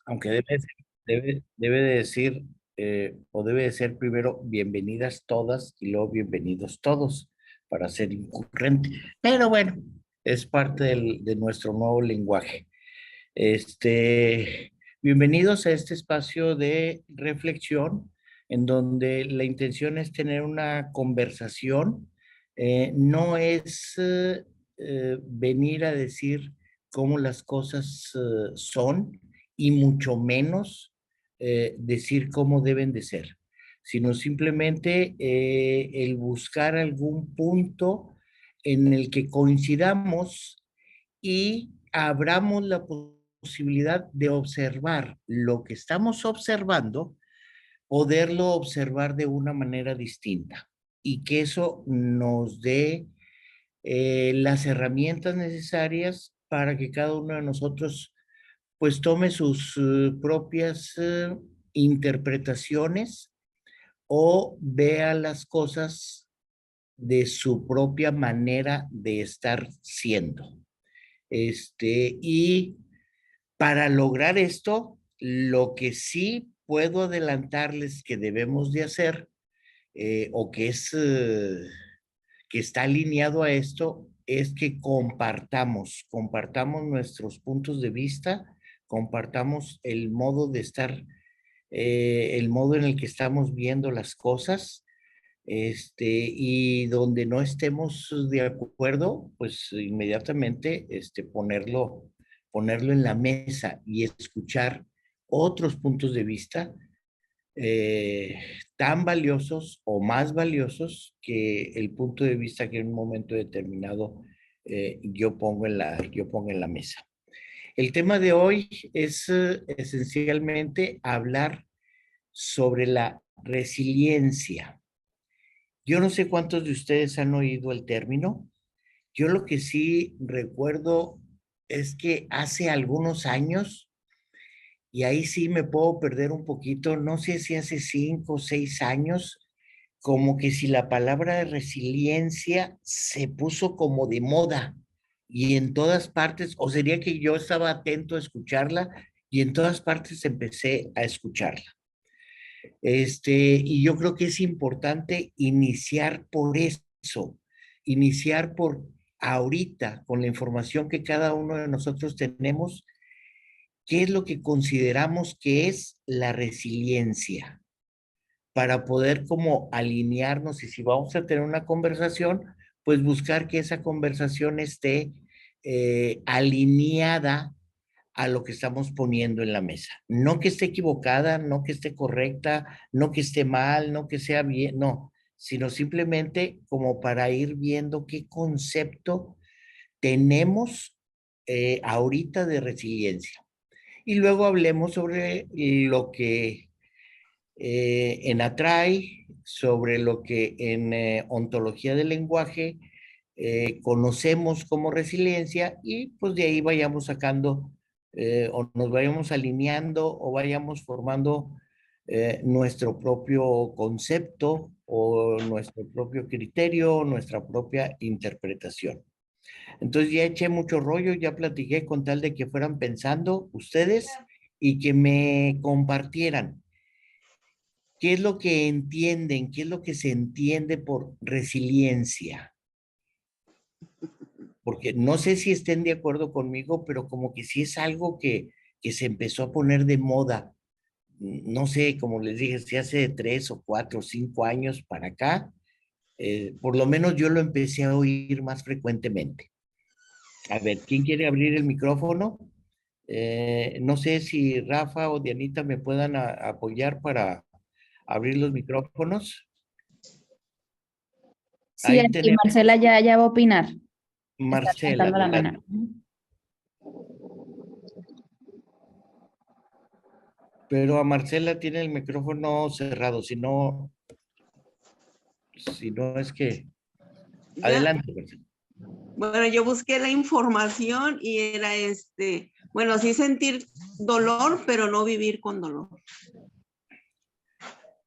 Aunque debe de decir, o debe de ser primero bienvenidas todas y luego bienvenidos todos, para ser incurrente. Pero bueno, es parte de nuestro nuevo lenguaje. Bienvenidos a este espacio de reflexión, en donde la intención es tener una conversación. No es venir a decir cómo las cosas son, y mucho menos decir cómo deben de ser, sino simplemente el buscar algún punto en el que coincidamos y abramos la posibilidad de observar lo que estamos observando, poderlo observar de una manera distinta, y que eso nos dé las herramientas necesarias para que cada uno de nosotros pues tome sus propias interpretaciones, o vea las cosas de su propia manera de estar siendo. Y para lograr esto, lo que sí puedo adelantarles que debemos de hacer, o que está alineado a esto, es que compartamos nuestros puntos de vista, compartamos el modo de estar, el modo en el que estamos viendo las cosas, y donde no estemos de acuerdo, pues inmediatamente ponerlo en la mesa y escuchar otros puntos de vista eh, tan valiosos o más valiosos que el punto de vista que en un momento determinado yo pongo en la mesa. El tema de hoy es esencialmente hablar sobre la resiliencia. Yo no sé cuántos de ustedes han oído el término. Yo lo que sí recuerdo es que hace algunos años, y ahí sí me puedo perder un poquito, no sé si hace 5 o 6 años, como que si la palabra de resiliencia se puso como de moda, y en todas partes, o sería que yo estaba atento a escucharla, y en todas partes empecé a escucharla. Y yo creo que es importante iniciar por eso, iniciar por ahorita, con la información que cada uno de nosotros tenemos, qué es lo que consideramos que es la resiliencia, para poder como alinearnos, y si vamos a tener una conversación, pues buscar que esa conversación esté alineada a lo que estamos poniendo en la mesa. No que esté equivocada, no que esté correcta, no que esté mal, no que sea bien, no, sino simplemente como para ir viendo qué concepto tenemos ahorita de resiliencia. Y luego hablemos sobre lo que en Atrai, sobre lo que en ontología del lenguaje conocemos como resiliencia, y pues de ahí vayamos sacando o nos vayamos alineando o vayamos formando nuestro propio concepto o nuestro propio criterio, nuestra propia interpretación. Entonces ya eché mucho rollo, ya platiqué con tal de que fueran pensando ustedes y que me compartieran qué es lo que entienden, qué es lo que se entiende por resiliencia. Porque no sé si estén de acuerdo conmigo, pero como que sí es algo que se empezó a poner de moda. No sé, como les dije, si hace 3 o 4 o 5 años para acá, por lo menos yo lo empecé a oír más frecuentemente. A ver, ¿quién quiere abrir el micrófono? No sé si Rafa o Dianita me puedan apoyar para abrir los micrófonos. Sí, Ahí aquí tenemos Marcela ya va a opinar. Está Marcela, levantando la adelante. mano. Pero a Marcela tiene el micrófono cerrado, si no es que... Ya, Adelante, Marcela. bueno, yo busqué la información y era bueno, sí sentir dolor, pero no vivir con dolor.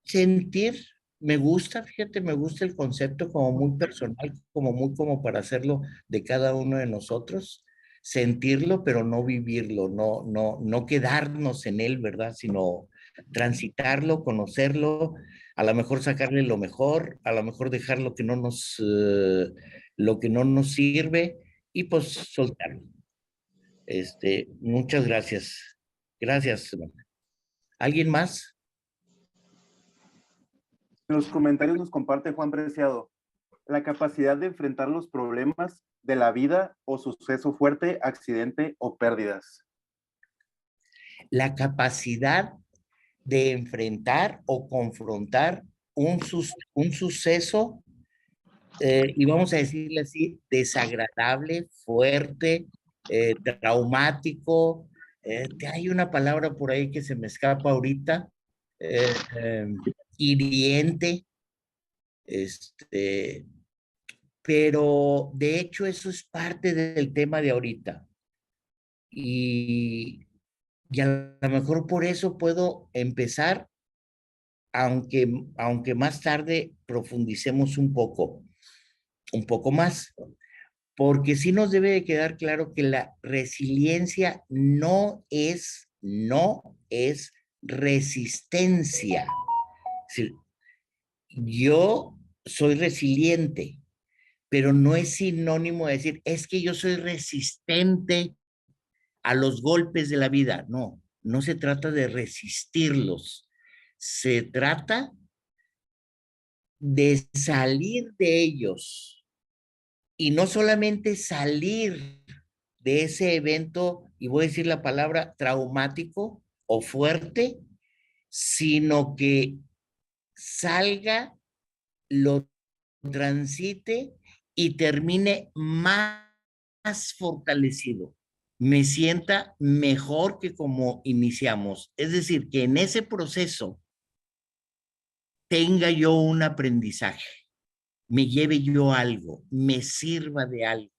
Sentir, me gusta, fíjate, me gusta el concepto como muy personal, como muy como para hacerlo de cada uno de nosotros. sentirlo, pero no vivirlo, no quedarnos en él, ¿verdad? Sino transitarlo, conocerlo, a lo mejor sacarle lo mejor, a lo mejor dejar lo que no nos sirve y pues soltarlo. Muchas gracias. Gracias. ¿Alguien más? En los comentarios nos comparte Juan Preciado. La capacidad de enfrentar los problemas de la vida o suceso fuerte, accidente o pérdidas. La capacidad de enfrentar o confrontar un suceso, y vamos a decirle así, desagradable, fuerte, traumático. Hay una palabra por ahí que se me escapa ahorita, hiriente, pero de hecho eso es parte del tema de ahorita. Y a lo mejor por eso puedo empezar, aunque más tarde profundicemos un poco más, porque sí nos debe de quedar claro que la resiliencia no es resistencia. Es decir, yo soy resiliente, pero no es sinónimo de decir, es que yo soy resistente a los golpes de la vida. No, no se trata de resistirlos. Se trata de salir de ellos. Y no solamente salir de ese evento, y voy a decir la palabra traumático o fuerte, sino que salga, lo transite y termine más fortalecido, me sienta mejor que como iniciamos. Es decir, que en ese proceso tenga yo un aprendizaje, me lleve yo algo, me sirva de algo,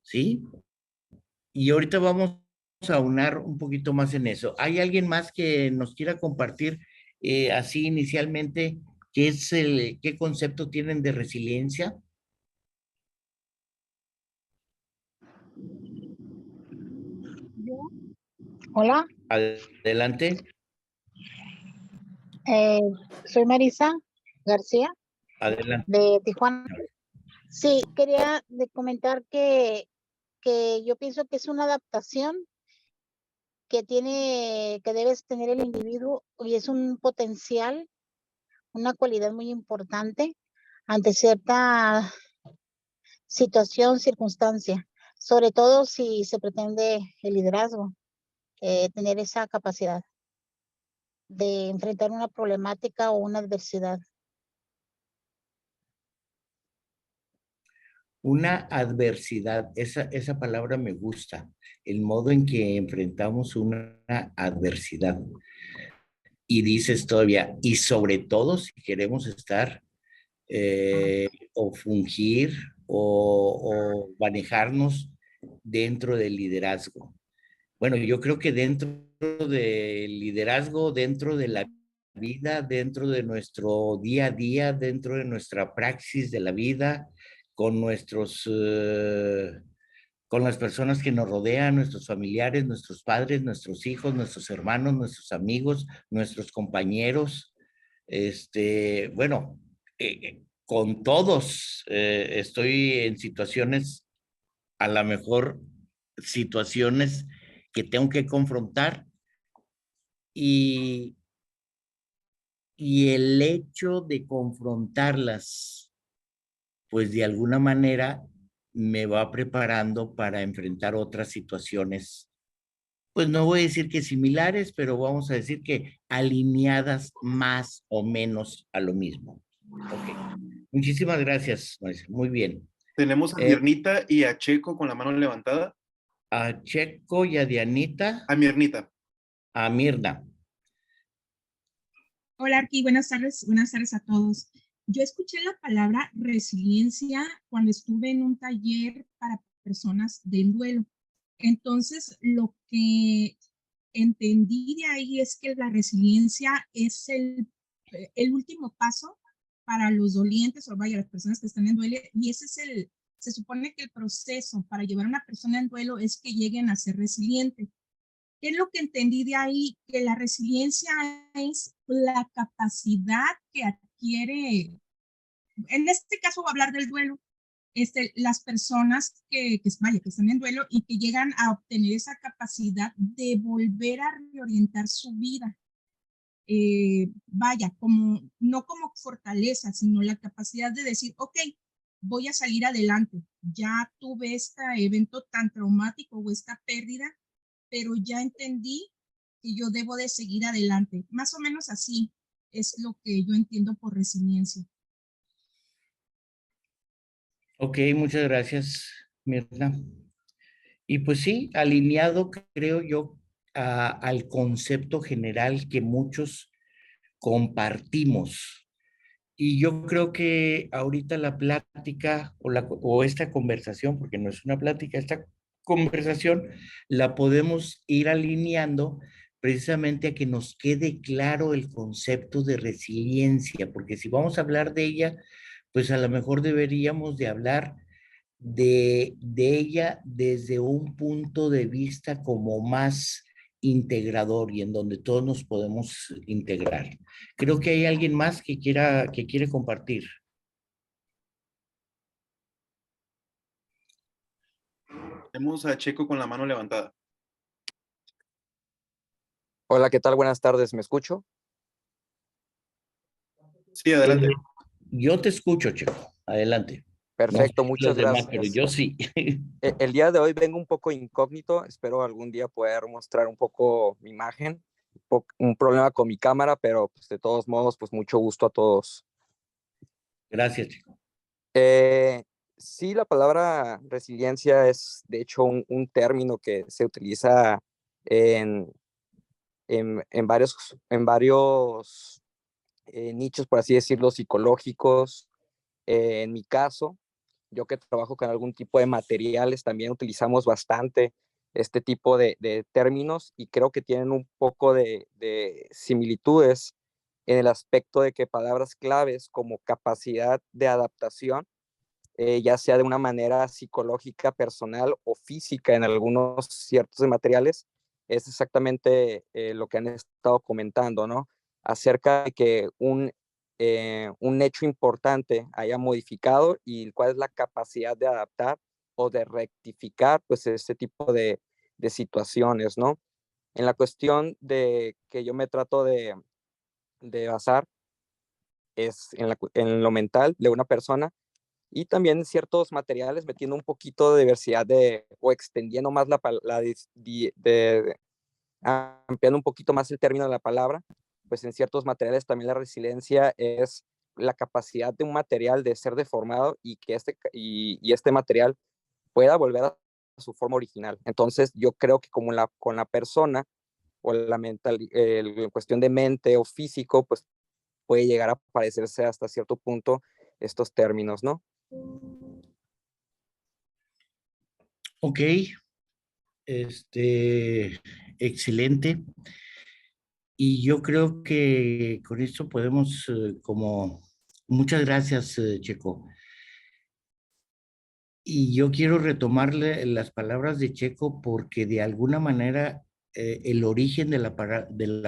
¿sí? Y ahorita vamos a aunar un poquito más en eso. ¿Hay alguien más que nos quiera compartir así inicialmente qué concepto tienen de resiliencia? Hola, Adelante, soy Marisa García adelante. de Tijuana. Sí, quería comentar que yo pienso que es una adaptación que debes tener el individuo y es un potencial, una cualidad muy importante ante cierta situación, circunstancia, sobre todo si se pretende el liderazgo, tener esa capacidad de enfrentar una problemática o una adversidad. Una adversidad, esa palabra me gusta, el modo en que enfrentamos una adversidad. Y dices todavía, y sobre todo si queremos estar o fungir o manejarnos dentro del liderazgo. Bueno, yo creo que dentro del liderazgo, dentro de la vida, dentro de nuestro día a día, dentro de nuestra praxis de la vida, con con las personas que nos rodean, nuestros familiares, nuestros padres, nuestros hijos, nuestros hermanos, nuestros amigos, nuestros compañeros. Bueno, con todos estoy en situaciones, a lo mejor situaciones que tengo que confrontar y, y el hecho de confrontarlas, pues de alguna manera me va preparando para enfrentar otras situaciones, pues no voy a decir que similares, pero vamos a decir que alineadas más o menos a lo mismo. Ok. Muchísimas gracias, Marisa. Muy bien. Tenemos a Mirnita y a Checo con la mano levantada. A Checo y a Dianita. A Mirnita. A Mirna. Hola, Arqui, buenas tardes a todos. Yo escuché la palabra resiliencia cuando estuve en un taller para personas del duelo. Entonces, lo que entendí de ahí es que la resiliencia es el último paso para los dolientes, o vaya, las personas que están en duelo, y ese es se supone que el proceso para llevar a una persona en duelo es que lleguen a ser resilientes. ¿Qué es lo que entendí de ahí? Que la resiliencia es la capacidad que adquiere, en este caso voy a hablar del duelo, las personas vaya, que están en duelo y que llegan a obtener esa capacidad de volver a reorientar su vida. Vaya, no como fortaleza, sino la capacidad de decir, ok, voy a salir adelante. Ya tuve este evento tan traumático o esta pérdida, pero ya entendí que yo debo de seguir adelante. Más o menos así es lo que yo entiendo por resiliencia. Ok, muchas gracias, Mirna. Y pues sí, alineado, creo yo, al concepto general que muchos compartimos. Y yo creo que ahorita la plática o esta conversación, porque no es una plática, esta conversación la podemos ir alineando precisamente a que nos quede claro el concepto de resiliencia, porque si vamos a hablar de ella, pues a lo mejor deberíamos de hablar de ella desde un punto de vista como más integrador y en donde todos nos podemos integrar. Creo que hay alguien más que quiere compartir. Tenemos a Checo con la mano levantada. Hola, ¿qué tal? Buenas tardes, ¿me escucho? Sí, adelante. Yo te escucho, Checo. Adelante. Perfecto, No sé muchas los demás, pero gracias. yo sí. El día de hoy vengo un poco incógnito, espero algún día poder mostrar un poco mi imagen, un problema con mi cámara, pero pues, de todos modos, pues mucho gusto a todos. Gracias, Checo. Sí, la palabra resiliencia es de hecho un término que se utiliza en varios nichos, por así decirlo, psicológicos. En mi caso, yo que trabajo con algún tipo de materiales, también utilizamos bastante este tipo de términos y creo que tienen un poco de similitudes en el aspecto de que palabras claves como capacidad de adaptación, ya sea de una manera psicológica, personal o física en algunos ciertos materiales, es exactamente lo que han estado comentando, ¿no? Acerca de que un hecho importante haya modificado y cuál es la capacidad de adaptar o de rectificar, pues, este tipo de situaciones, ¿no? En la cuestión de que yo me trato de basar es en lo mental de una persona y también ciertos materiales metiendo un poquito de diversidad o extendiendo más ampliando un poquito más el término de la palabra, pues en ciertos materiales también la resiliencia es la capacidad de un material de ser deformado y que este material pueda volver a su forma original. Entonces yo creo que como con la persona o la cuestión de mente o físico, pues puede llegar a parecerse hasta cierto punto estos términos, ¿no? Ok, excelente. Y yo creo que con esto podemos muchas gracias, Checo. Y yo quiero retomarle las palabras de Checo porque de alguna manera el origen de la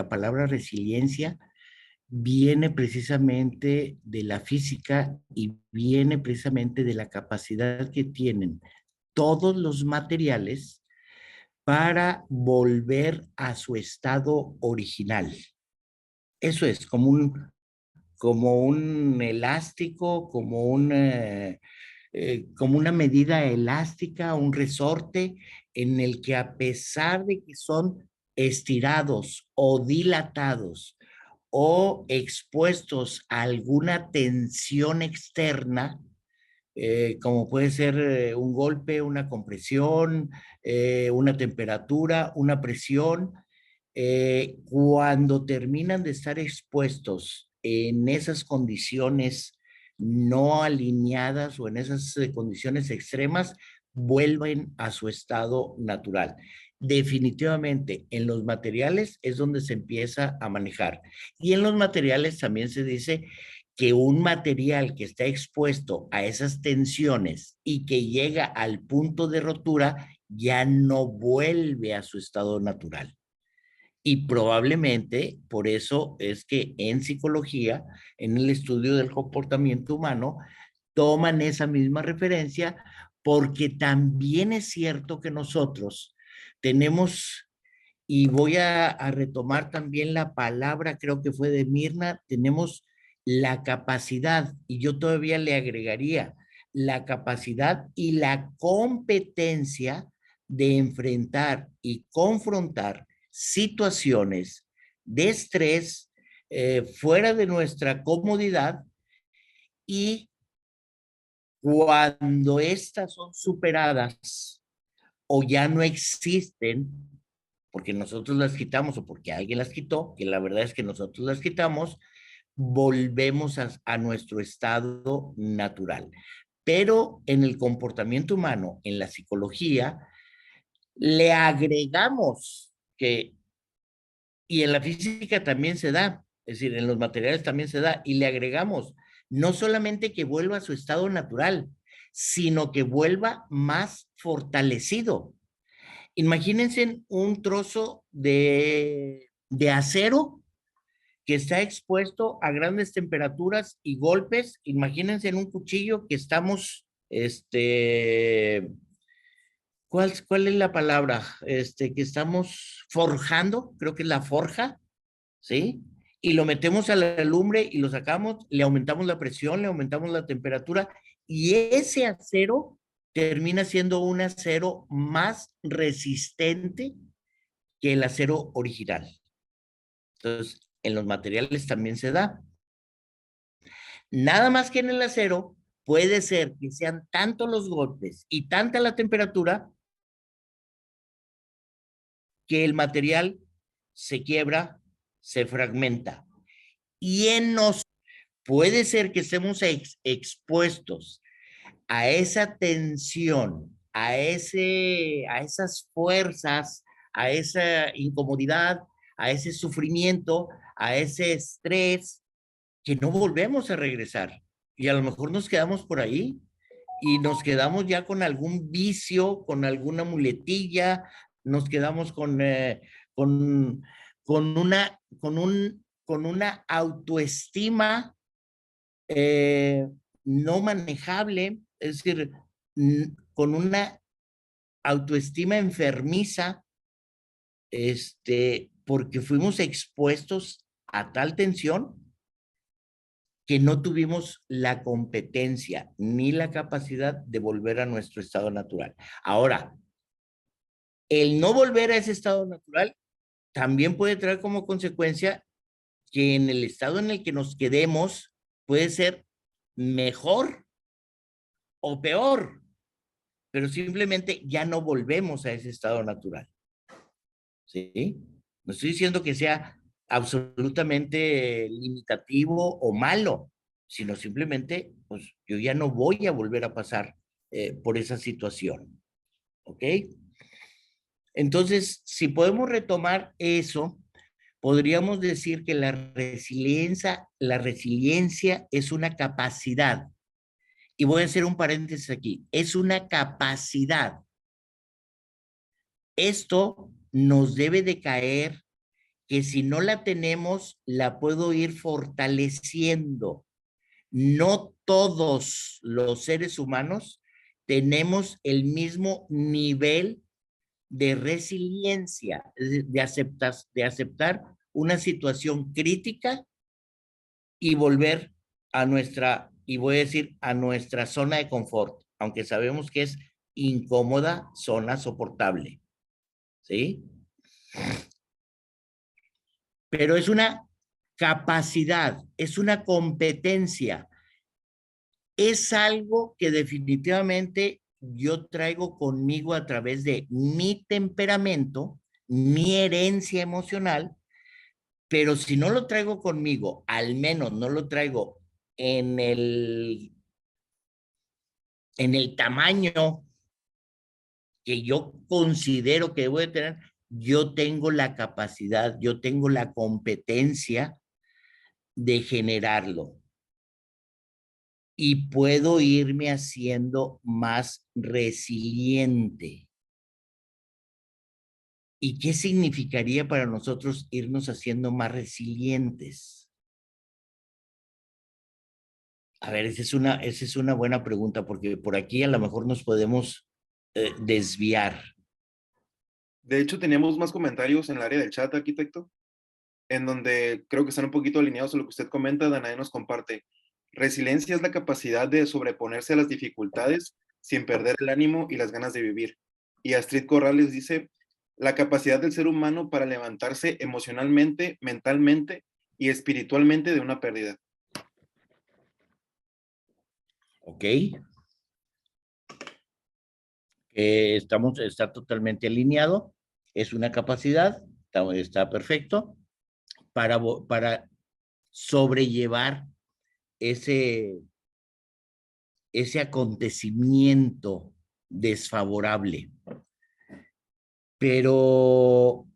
palabra resiliencia viene precisamente de la física y viene precisamente de la capacidad que tienen todos los materiales para volver a su estado original. Eso es como un elástico, como una medida elástica, un resorte en el que a pesar de que son estirados o dilatados o expuestos a alguna tensión externa, como puede ser un golpe, una compresión, una temperatura, una presión, cuando terminan de estar expuestos en esas condiciones no alineadas o en esas condiciones extremas, vuelven a su estado natural. Definitivamente, en los materiales es donde se empieza a manejar. Y en los materiales también se dice que un material que está expuesto a esas tensiones y que llega al punto de rotura ya no vuelve a su estado natural. Y probablemente por eso es que en psicología, en el estudio del comportamiento humano, toman esa misma referencia, porque también es cierto que nosotros tenemos, y voy a retomar también la palabra, creo que fue de Mirna, tenemos la capacidad, y yo todavía le agregaría la capacidad y la competencia de enfrentar y confrontar situaciones de estrés fuera de nuestra comodidad, y cuando estas son superadas o ya no existen, porque nosotros las quitamos o porque alguien las quitó, que la verdad es que nosotros las quitamos, volvemos a nuestro estado natural. Pero en el comportamiento humano, en la psicología, le agregamos que, y en la física también se da, es decir, en los materiales también se da, y le agregamos no solamente que vuelva a su estado natural, sino que vuelva más fortalecido. Imagínense un trozo de acero que está expuesto a grandes temperaturas y golpes. Imagínense en un cuchillo que estamos, ¿cuál es la palabra? Que estamos forjando, creo que es la forja, ¿sí? Y lo metemos a la lumbre y lo sacamos, le aumentamos la presión, le aumentamos la temperatura, y ese acero termina siendo un acero más resistente que el acero original. Entonces, en los materiales también se da. Nada más que en el acero puede ser que sean tantos los golpes y tanta la temperatura que el material se quiebra, se fragmenta. Y en nosotros puede ser que estemos expuestos a esa tensión, a esas fuerzas, a esa incomodidad, a ese sufrimiento, a ese estrés, que no volvemos a regresar. Y a lo mejor nos quedamos por ahí y nos quedamos ya con algún vicio, con alguna muletilla, nos quedamos con una autoestima no manejable, es decir, con una autoestima enfermiza, porque fuimos expuestos a tal tensión que no tuvimos la competencia ni la capacidad de volver a nuestro estado natural. Ahora, el no volver a ese estado natural también puede traer como consecuencia que en el estado en el que nos quedemos puede ser mejor o peor, pero simplemente ya no volvemos a ese estado natural. ¿Sí? No estoy diciendo que sea absolutamente limitativo o malo, sino simplemente, pues yo ya no voy a volver a pasar por esa situación. ¿Ok? Entonces, si podemos retomar eso, podríamos decir que la resiliencia es una capacidad. Y voy a hacer un paréntesis aquí. Es una capacidad. Esto nos debe de caer, que si no la tenemos, la puedo ir fortaleciendo. No todos los seres humanos tenemos el mismo nivel de resiliencia, de aceptar una situación crítica y volver a nuestra, y voy a decir, a nuestra zona de confort, aunque sabemos que es incómoda, zona soportable. ¿Sí? Pero es una capacidad, es una competencia, es algo que definitivamente yo traigo conmigo a través de mi temperamento, mi herencia emocional, pero si no lo traigo conmigo, al menos no lo traigo en el tamaño que yo considero que debo de tener, yo tengo la capacidad, yo tengo la competencia de generarlo. y puedo irme haciendo más resiliente. ¿Y qué significaría para nosotros irnos haciendo más resilientes? A ver, esa es una buena pregunta, porque por aquí a lo mejor nos podemos desviar. De hecho, teníamos más comentarios en el área del chat, arquitecto, en donde creo que están un poquito alineados a lo que usted comenta. Danae nos comparte: resiliencia es la capacidad de sobreponerse a las dificultades sin perder el ánimo y las ganas de vivir. Y Astrid Corrales dice: la capacidad del ser humano para levantarse emocionalmente, mentalmente y espiritualmente de una pérdida. ¿Ok? Está totalmente alineado. Es una capacidad, está perfecto para sobrellevar ese acontecimiento desfavorable. Pero,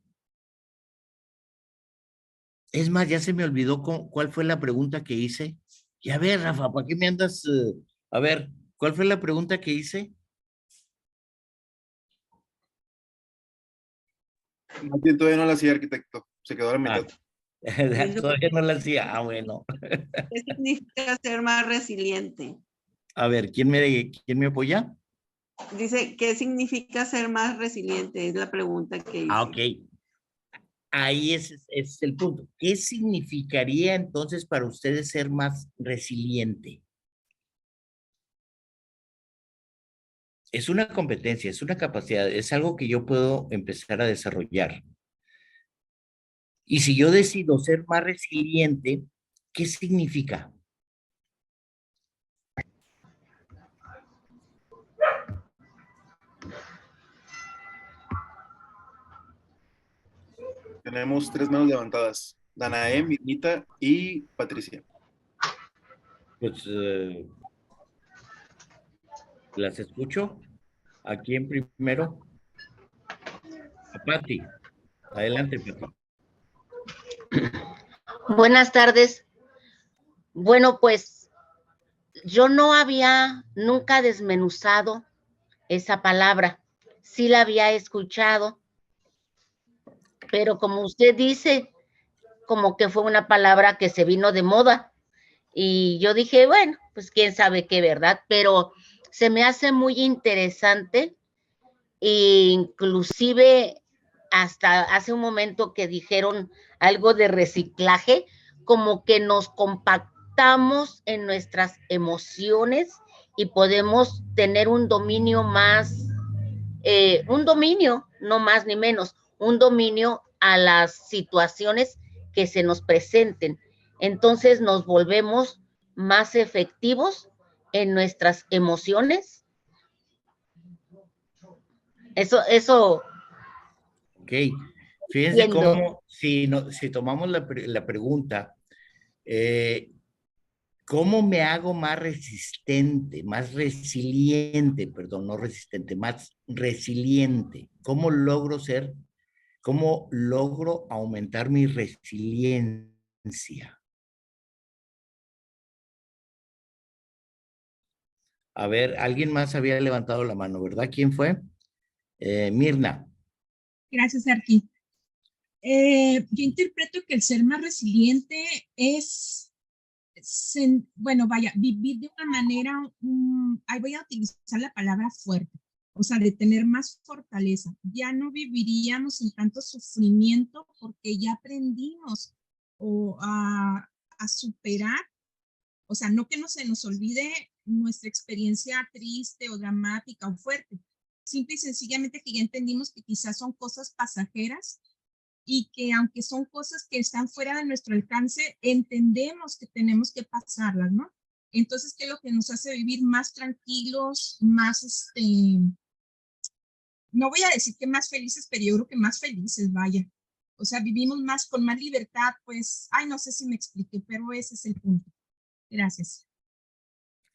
es más, ya se me olvidó cuál fue la pregunta que hice. Y a ver, Rafa, ¿para qué me andas? A ver, ¿cuál fue la pregunta que hice? Más bien todavía no la hacía, arquitecto. Se quedó a la mitad. Todavía no la hacía. Ah, bueno. ¿Qué significa ser más resiliente? A ver, ¿quién me apoya? Dice, ¿qué significa ser más resiliente? Es la pregunta que hice. Ah, ok. Ahí es el punto. ¿Qué significaría entonces para ustedes ser más resiliente? Es una competencia, es una capacidad, es algo que yo puedo empezar a desarrollar. Y si yo decido ser más resiliente, ¿qué significa? Tenemos 3 manos levantadas: Danae, Mirnita y Patricia. Pues las escucho. ¿A quién primero? A Pati. Adelante, Pati. Buenas tardes. Bueno, pues yo no había nunca desmenuzado esa palabra. Sí la había escuchado, pero como usted dice, como que fue una palabra que se vino de moda. Y yo dije, bueno, pues quién sabe qué, ¿verdad? Pero se me hace muy interesante, e inclusive hasta hace un momento que dijeron algo de reciclaje, como que nos compactamos en nuestras emociones y podemos tener un dominio más, un dominio, no más ni menos, un dominio a las situaciones que se nos presenten. Entonces nos volvemos más efectivos en nuestras emociones. Eso. Ok. Fíjense Entiendo. cómo, si tomamos la pregunta, ¿cómo me hago más resistente, más resiliente, perdón, no resistente, más resiliente? ¿Cómo logro aumentar mi resiliencia? A ver, alguien más había levantado la mano, ¿verdad? ¿Quién fue? Mirna. Gracias, Arqui. Yo interpreto que el ser más resiliente es, bueno, vaya, vivir de una manera, ahí voy a utilizar la palabra fuerte, o sea, de tener más fortaleza. Ya no viviríamos en tanto sufrimiento porque ya aprendimos a superar, o sea, no que no se nos olvide nuestra experiencia triste o dramática o fuerte, simple y sencillamente que ya entendimos que quizás son cosas pasajeras y que aunque son cosas que están fuera de nuestro alcance, entendemos que tenemos que pasarlas, ¿no? Entonces, ¿qué es lo que nos hace vivir más tranquilos, más, no voy a decir que más felices, pero yo creo que más felices, vaya. O sea, vivimos más con más libertad, pues, ay, no sé si me expliqué, pero ese es el punto. Gracias.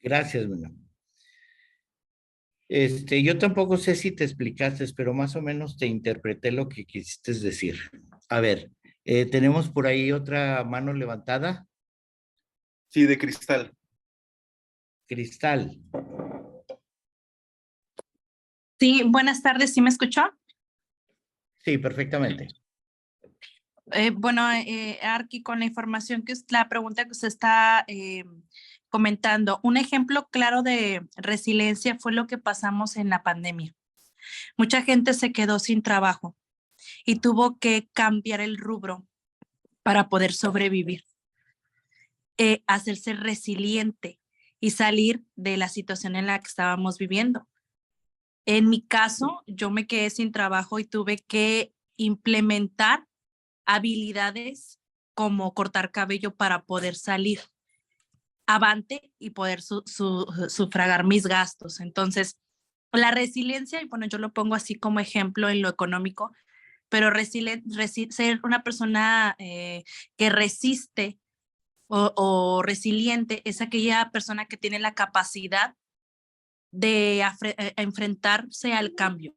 Gracias, Mirna. Yo tampoco sé si te explicaste, pero más o menos te interpreté lo que quisiste decir. A ver, tenemos por ahí otra mano levantada. Sí, de Cristal. Cristal. Sí, buenas tardes, ¿sí me escuchó? Sí, perfectamente. Bueno, Arqui, con la información la pregunta que usted está comentando, un ejemplo claro de resiliencia fue lo que pasamos en la pandemia. Mucha gente se quedó sin trabajo y tuvo que cambiar el rubro para poder sobrevivir, hacerse resiliente y salir de la situación en la que estábamos viviendo. En mi caso, yo me quedé sin trabajo y tuve que implementar habilidades como cortar cabello para poder salir avante y poder sufragar mis gastos. Entonces, la resiliencia, y bueno, yo lo pongo así como ejemplo en lo económico, pero ser una persona que resiste o resiliente es aquella persona que tiene la capacidad de enfrentarse al cambio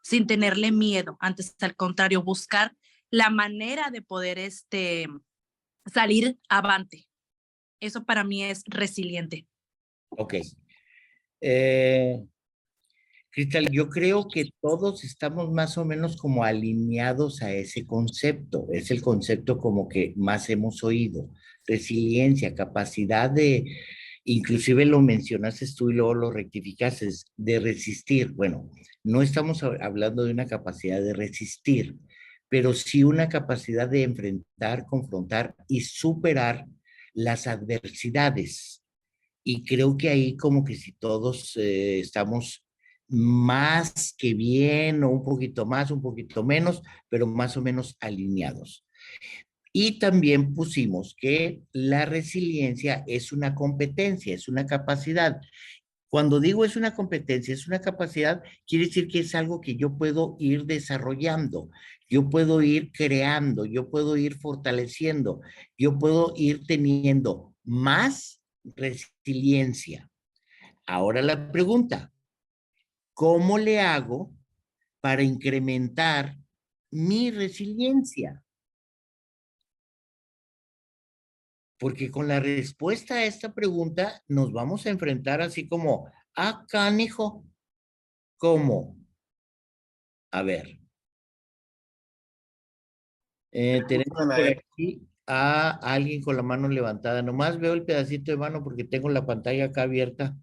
sin tenerle miedo, antes al contrario, buscar la manera de poder salir avante. Eso para mí es resiliente. Ok. Cristal, yo creo que todos estamos más o menos como alineados a ese concepto. Es el concepto como que más hemos oído. Resiliencia, capacidad de, inclusive lo mencionaste tú y luego lo rectificaste, de resistir. Bueno, no estamos hablando de una capacidad de resistir, pero sí una capacidad de enfrentar, confrontar y superar las adversidades. Y creo que ahí como que si todos estamos más que bien o un poquito más, un poquito menos, pero más o menos alineados. Y también pusimos que la resiliencia es una competencia, es una capacidad. Cuando digo es una competencia, es una capacidad, quiere decir que es algo que yo puedo ir desarrollando, yo puedo ir creando, yo puedo ir fortaleciendo, yo puedo ir teniendo más resiliencia. Ahora la pregunta, ¿cómo le hago para incrementar mi resiliencia? Porque con la respuesta a esta pregunta nos vamos a enfrentar así como, canijo, ¿cómo? A ver, tenemos por aquí a alguien con la mano levantada. Nomás veo el pedacito de mano porque tengo la pantalla acá abierta.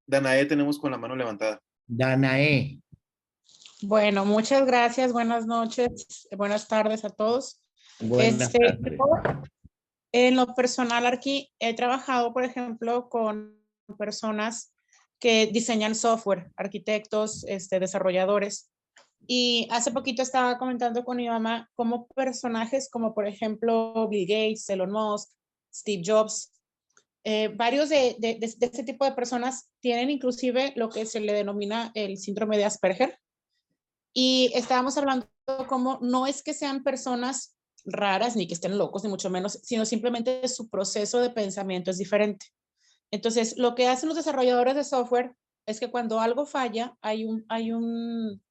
Danae tenemos con la mano levantada. Danae. Bueno, muchas gracias. Buenas noches, buenas tardes a todos. Buenas tardes. En lo personal aquí he trabajado, por ejemplo, con personas que diseñan software, arquitectos, desarrolladores. Y hace poquito estaba comentando con mi mamá cómo personajes como, por ejemplo, Bill Gates, Elon Musk, Steve Jobs, varios de este tipo de personas tienen inclusive lo que se le denomina el síndrome de Asperger. Y estábamos hablando como no es que sean personas raras, ni que estén locos, ni mucho menos, sino simplemente su proceso de pensamiento es diferente. Entonces, lo que hacen los desarrolladores de software es que cuando algo falla, hay un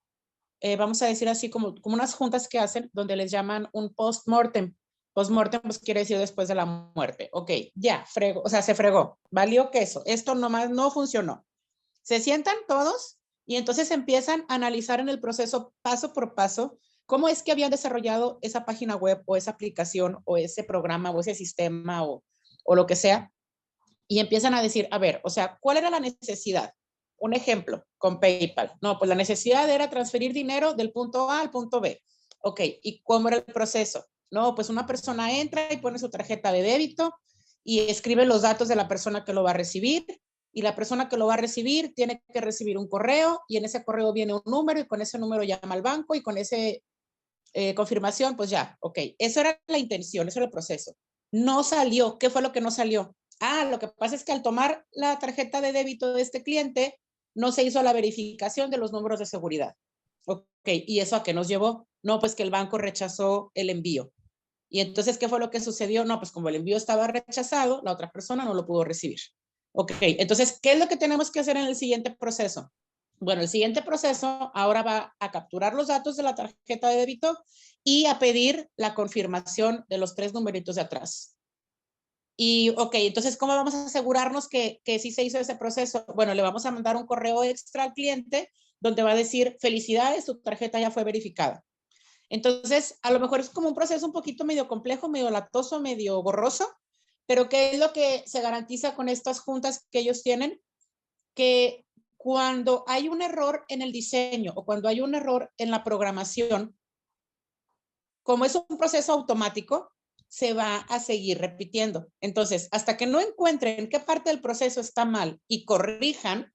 vamos a decir así, como unas juntas que hacen donde les llaman un post-mortem. Post-mortem pues quiere decir después de la muerte. Ok, ya, fregó, o sea, se fregó, valió queso, esto nomás no funcionó. Se sientan todos y entonces empiezan a analizar en el proceso paso por paso cómo es que habían desarrollado esa página web o esa aplicación o ese programa o ese sistema o lo que sea. Y empiezan a decir, a ver, o sea, ¿cuál era la necesidad? Un ejemplo, con PayPal. No, pues la necesidad era transferir dinero del punto A al punto B. Ok, ¿y cómo era el proceso? No, pues una persona entra y pone su tarjeta de débito y escribe los datos de la persona que lo va a recibir. Y la persona que lo va a recibir tiene que recibir un correo y en ese correo viene un número y con ese número llama al banco y con ese confirmación, pues ya, ok. Eso era la intención, eso era el proceso. No salió. ¿Qué fue lo que no salió? Lo que pasa es que al tomar la tarjeta de débito de este cliente, no se hizo la verificación de los números de seguridad. Ok, ¿y eso a qué nos llevó? No, pues que el banco rechazó el envío. Y entonces, ¿qué fue lo que sucedió? No, pues como el envío estaba rechazado, la otra persona no lo pudo recibir. Ok, entonces, ¿qué es lo que tenemos que hacer en el siguiente proceso? Bueno, el siguiente proceso ahora va a capturar los datos de la tarjeta de débito y a pedir la confirmación de los 3 numeritos de atrás. Y, ok, entonces, ¿cómo vamos a asegurarnos que sí se hizo ese proceso? Bueno, le vamos a mandar un correo extra al cliente donde va a decir, felicidades, tu tarjeta ya fue verificada. Entonces, a lo mejor es como un proceso un poquito medio complejo, medio latoso, medio borroso, pero ¿qué es lo que se garantiza con estas juntas que ellos tienen? Que cuando hay un error en el diseño o cuando hay un error en la programación, como es un proceso automático, se va a seguir repitiendo. Entonces, hasta que no encuentren qué parte del proceso está mal y corrijan,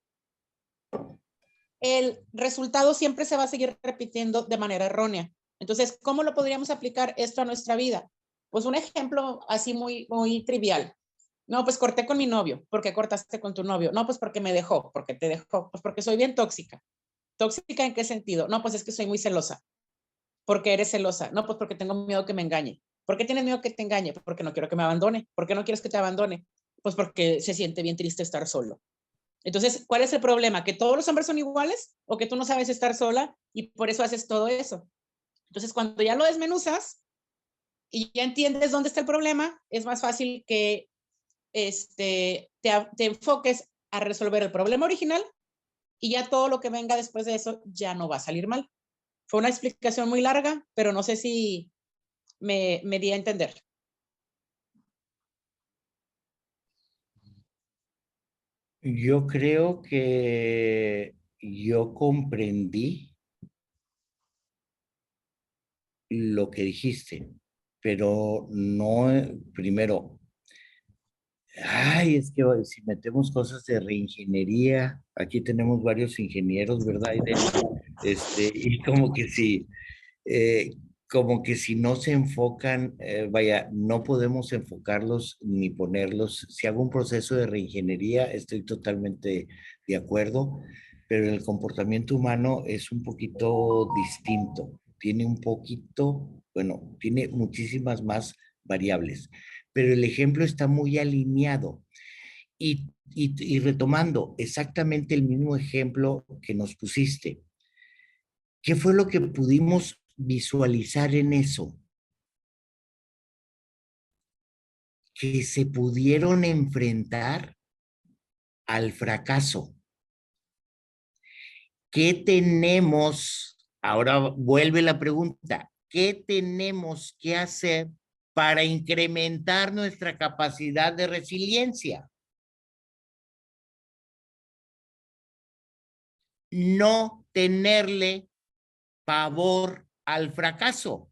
el resultado siempre se va a seguir repitiendo de manera errónea. Entonces, ¿cómo lo podríamos aplicar esto a nuestra vida? Pues un ejemplo así muy trivial. No, pues corté con mi novio. ¿Por qué cortaste con tu novio? No, pues porque me dejó. ¿Por qué te dejó? Pues porque soy bien tóxica. ¿Tóxica en qué sentido? No, pues es que soy muy celosa. ¿Por qué eres celosa? No, pues porque tengo miedo que me engañe. ¿Por qué tienes miedo que te engañe? Porque no quiero que me abandone. ¿Por qué no quieres que te abandone? Pues porque se siente bien triste estar solo. Entonces, ¿cuál es el problema? ¿Que todos los hombres son iguales o que tú no sabes estar sola y por eso haces todo eso? Entonces, cuando ya lo desmenuzas y ya entiendes dónde está el problema, es más fácil que te enfoques a resolver el problema original y ya todo lo que venga después de eso ya no va a salir mal. Fue una explicación muy larga, pero no sé si me di a entender. Yo creo que yo comprendí lo que dijiste, pero no, primero, es que si metemos cosas de reingeniería, aquí tenemos varios ingenieros, ¿verdad, Aiden? Y eh, como que si no se enfocan, no podemos enfocarlos ni ponerlos. Si hago un proceso de reingeniería, estoy totalmente de acuerdo, pero el comportamiento humano es un poquito distinto. Tiene un poquito, bueno, tiene muchísimas más variables, pero el ejemplo está muy alineado. Y retomando exactamente el mismo ejemplo que nos pusiste, ¿qué fue lo que pudimos visualizar en eso? Que se pudieron enfrentar al fracaso. ¿Qué tenemos? Ahora vuelve la pregunta. ¿Qué tenemos que hacer para incrementar nuestra capacidad de resiliencia? No tenerle pavor al fracaso.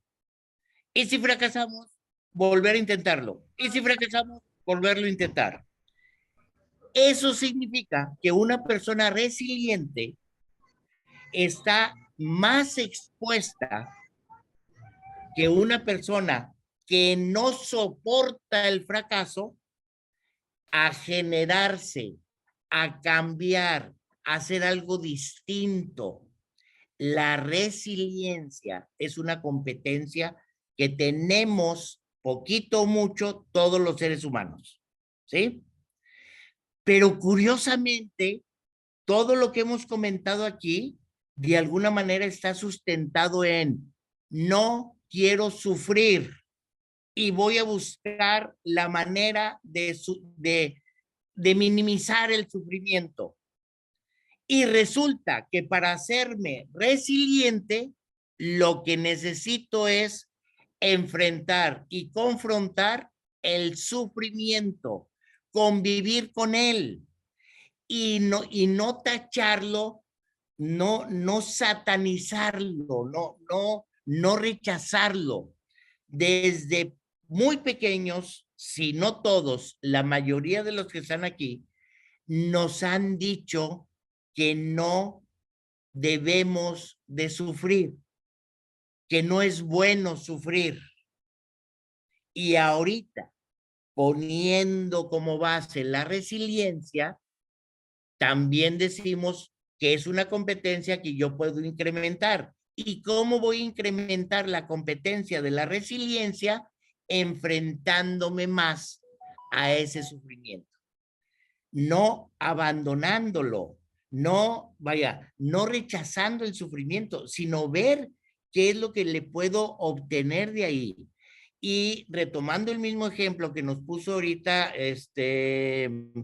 Y si fracasamos, volver a intentarlo. Y si fracasamos, volverlo a intentar. Eso significa que una persona resiliente está más expuesta que una persona que no soporta el fracaso a generarse, a cambiar, a hacer algo distinto. La resiliencia es una competencia que tenemos poquito o mucho todos los seres humanos, ¿sí? Pero curiosamente, todo lo que hemos comentado aquí, de alguna manera está sustentado en no quiero sufrir y voy a buscar la manera de minimizar el sufrimiento. Y resulta que para hacerme resiliente, lo que necesito es enfrentar y confrontar el sufrimiento, convivir con él y no tacharlo, no satanizarlo, no rechazarlo. Desde muy pequeños, si no todos, la mayoría de los que están aquí, nos han dicho que no debemos de sufrir, que no es bueno sufrir. Y ahorita, poniendo como base la resiliencia, también decimos que es una competencia que yo puedo incrementar. ¿Y cómo voy a incrementar la competencia de la resiliencia? Enfrentándome más a ese sufrimiento. No abandonándolo, no rechazando el sufrimiento, sino ver qué es lo que le puedo obtener de ahí. Y retomando el mismo ejemplo que nos puso ahorita, ¿quién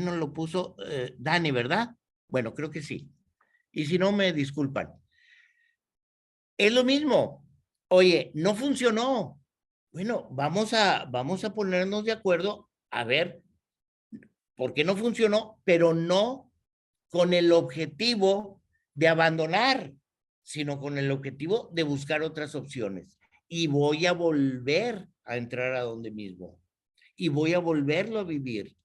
nos lo puso? Dani, ¿verdad? Bueno, creo que sí. Y si no, me disculpan. Es lo mismo. Oye, no funcionó. Bueno, vamos a ponernos de acuerdo a ver por qué no funcionó, pero no con el objetivo de abandonar, sino con el objetivo de buscar otras opciones. Y voy a volver a entrar a donde mismo. Y voy a volverlo a vivir.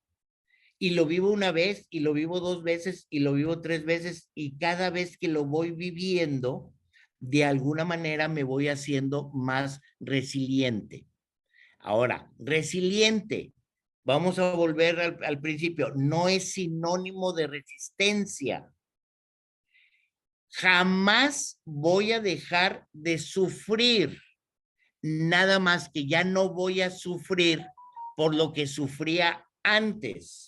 Y lo vivo una vez, y lo vivo 2 veces, y lo vivo 3 veces, y cada vez que lo voy viviendo, de alguna manera me voy haciendo más resiliente. Ahora, resiliente, vamos a volver al principio, no es sinónimo de resistencia. Jamás voy a dejar de sufrir, nada más que ya no voy a sufrir por lo que sufría antes.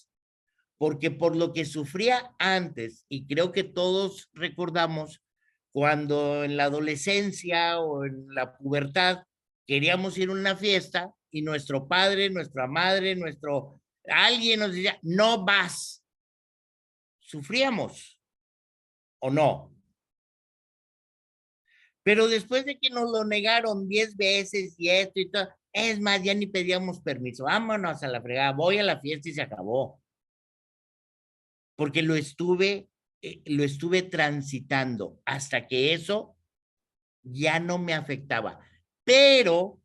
Porque por lo que sufría antes, y creo que todos recordamos cuando en la adolescencia o en la pubertad queríamos ir a una fiesta y nuestro padre, nuestra madre, alguien nos decía, no vas. Sufríamos, ¿o no? Pero después de que nos lo negaron 10 veces y esto y todo, es más, ya ni pedíamos permiso, vámonos a la fregada, voy a la fiesta y se acabó. Porque lo estuve transitando hasta que eso ya no me afectaba. Pero,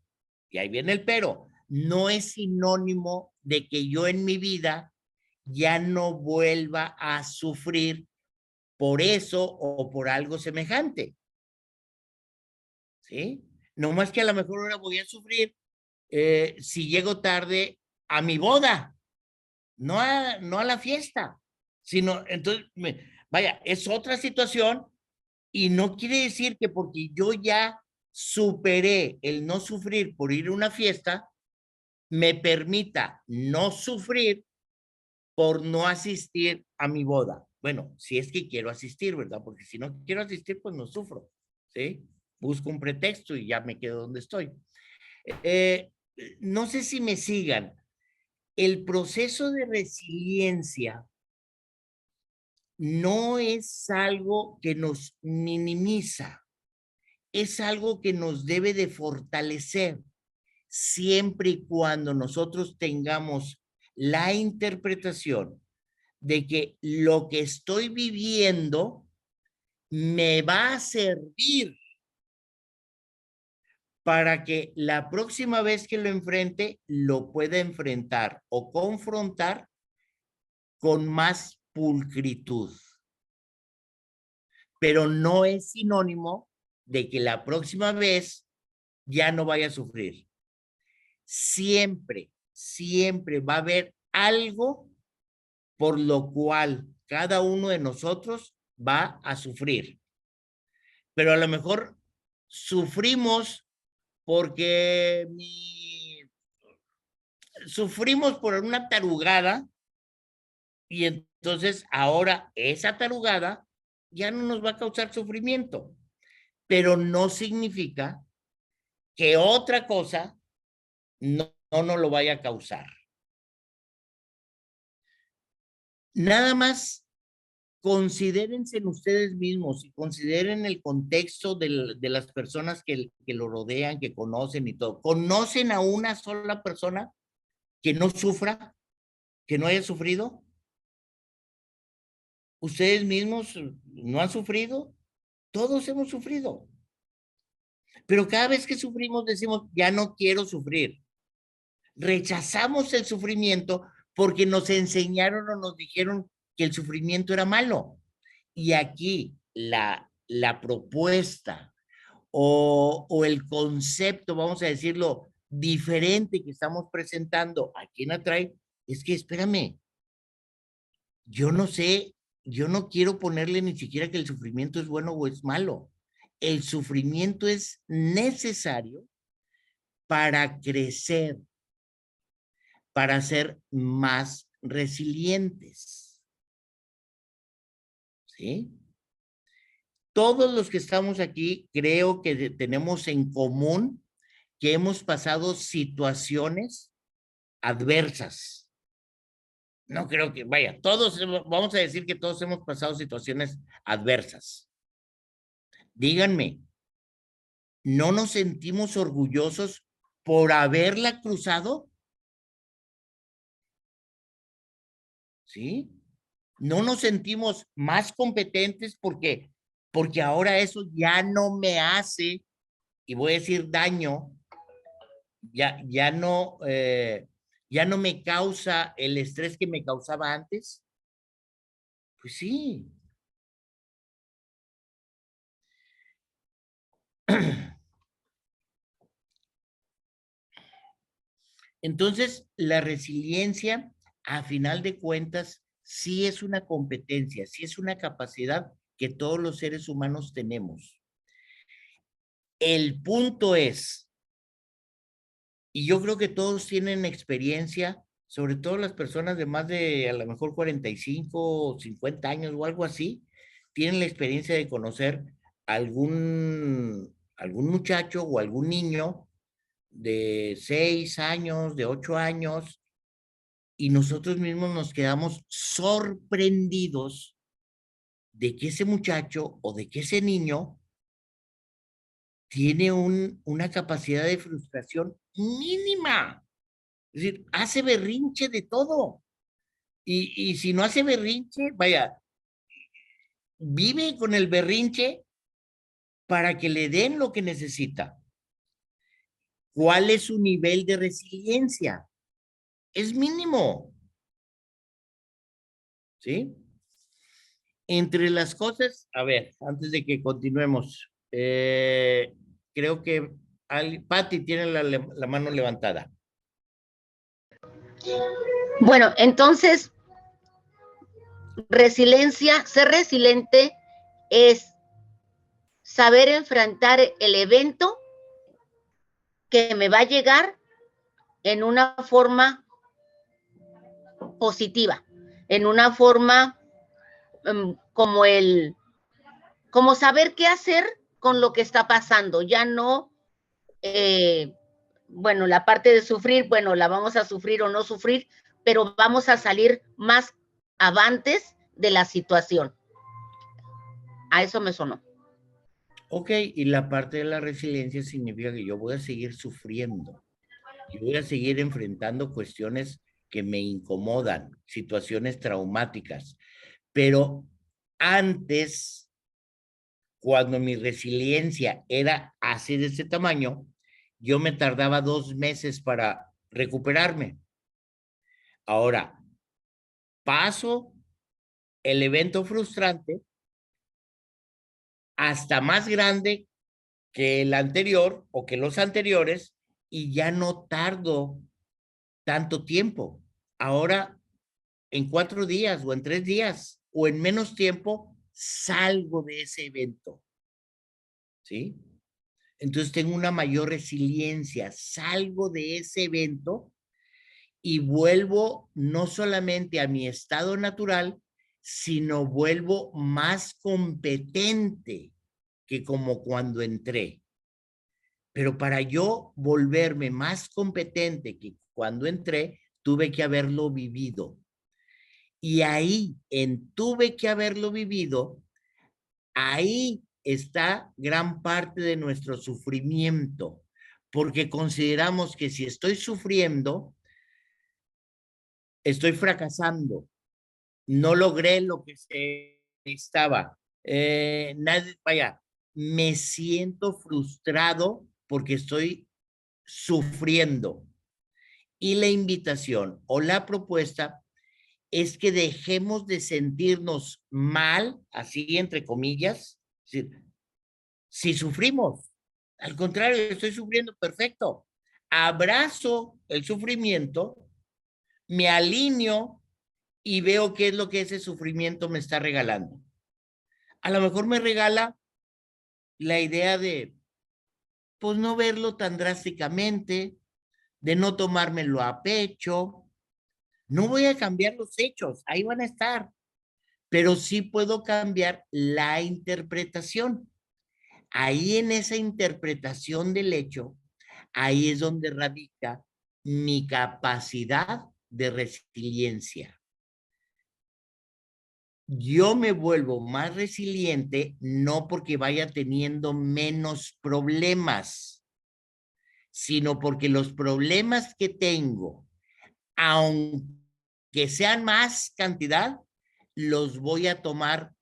y ahí viene el pero, no es sinónimo de que yo en mi vida ya no vuelva a sufrir por eso o por algo semejante. ¿Sí? No más que a lo mejor ahora voy a sufrir si llego tarde a mi boda, no a la fiesta, sino, entonces, vaya, es otra situación y no quiere decir que porque yo ya superé el no sufrir por ir a una fiesta, me permita no sufrir por no asistir a mi boda. Bueno, si es que quiero asistir, ¿verdad? Porque si no quiero asistir, pues no sufro, ¿sí? Busco un pretexto y ya me quedo donde estoy. No sé si me sigan. El proceso de resiliencia no es algo que nos minimiza, es algo que nos debe de fortalecer siempre y cuando nosotros tengamos la interpretación de que lo que estoy viviendo me va a servir para que la próxima vez que lo enfrente, lo pueda enfrentar o confrontar con más pulcritud. Pero no es sinónimo de que la próxima vez ya no vaya a sufrir. Siempre, siempre va a haber algo por lo cual cada uno de nosotros va a sufrir. Pero a lo mejor sufrimos porque sufrimos por una tarugada y entonces ahora esa tarugada ya no nos va a causar sufrimiento, pero no significa que otra cosa no nos lo vaya a causar. Nada más considérense en ustedes mismos y consideren el contexto de las personas que lo rodean, que conocen y todo. ¿Conocen a una sola persona que no sufra, que no haya sufrido? ¿Ustedes mismos no han sufrido? Todos hemos sufrido. Pero cada vez que sufrimos decimos, ya no quiero sufrir. Rechazamos el sufrimiento porque nos enseñaron o nos dijeron que el sufrimiento era malo. Y aquí la propuesta o el concepto, vamos a decirlo, diferente que estamos presentando aquí en Atrae, es que espérame, yo no sé, yo no quiero ponerle ni siquiera que el sufrimiento es bueno o es malo. El sufrimiento es necesario para crecer, para ser más resilientes. ¿Sí? Todos los que estamos aquí creo que tenemos en común que hemos pasado situaciones adversas. No creo que, vaya, todos, vamos a decir que todos hemos pasado situaciones adversas. Díganme, ¿no nos sentimos orgullosos por haberla cruzado? ¿Sí? ¿No nos sentimos más competentes porque ahora eso ya no me hace, y voy a decir daño, ya no me causa el estrés que me causaba antes? Pues sí. Entonces, la resiliencia, a final de cuentas, sí es una competencia, sí es una capacidad que todos los seres humanos tenemos. El punto es, y yo creo que todos tienen experiencia, sobre todo las personas de más de a lo mejor 45 o 50 años o algo así, tienen la experiencia de conocer algún muchacho o algún niño de 6 años, de 8 años, y nosotros mismos nos quedamos sorprendidos de que ese muchacho o de que ese niño tiene una capacidad de frustración mínima. Es decir, hace berrinche de todo. Y si no hace berrinche, vaya, vive con el berrinche para que le den lo que necesita. ¿Cuál es su nivel de resiliencia? Es mínimo. ¿Sí? Entre las cosas, a ver, antes de que continuemos, creo que Patti tiene la mano levantada. Bueno, entonces, resiliencia, ser resiliente es saber enfrentar el evento que me va a llegar en una forma positiva, en una forma como saber qué hacer con lo que está pasando, ya no, bueno, la parte de sufrir, bueno, la vamos a sufrir o no sufrir, pero vamos a salir más avantes de la situación. A eso me sonó. Ok, y la parte de la resiliencia significa que yo voy a seguir sufriendo. Yo voy a seguir enfrentando cuestiones que me incomodan, situaciones traumáticas. Pero antes, cuando mi resiliencia era así de ese tamaño, yo me tardaba 2 meses para recuperarme. Ahora, paso el evento frustrante hasta más grande que el anterior o que los anteriores y ya no tardo tanto tiempo. Ahora, en 4 días o en 3 días o en menos tiempo, salgo de ese evento. ¿Sí? Entonces tengo una mayor resiliencia, salgo de ese evento y vuelvo no solamente a mi estado natural, sino vuelvo más competente que como cuando entré. Pero para yo volverme más competente que cuando entré, tuve que haberlo vivido. Y ahí, tuve que haberlo vivido, ahí está gran parte de nuestro sufrimiento, porque consideramos que si estoy sufriendo, estoy fracasando, no logré lo que se necesitaba. Vaya, me siento frustrado porque estoy sufriendo. Y la invitación o la propuesta es que dejemos de sentirnos mal, así entre comillas, si sufrimos. Al contrario, estoy sufriendo, perfecto. Abrazo el sufrimiento, me alineo y veo qué es lo que ese sufrimiento me está regalando. A lo mejor me regala la idea de, pues, no verlo tan drásticamente, de no tomármelo a pecho. No voy a cambiar los hechos, ahí van a estar, pero sí puedo cambiar la interpretación. Ahí en esa interpretación del hecho, ahí es donde radica mi capacidad de resiliencia. Yo me vuelvo más resiliente no porque vaya teniendo menos problemas, sino porque los problemas que tengo, aunque sean más cantidad, los voy a tomar,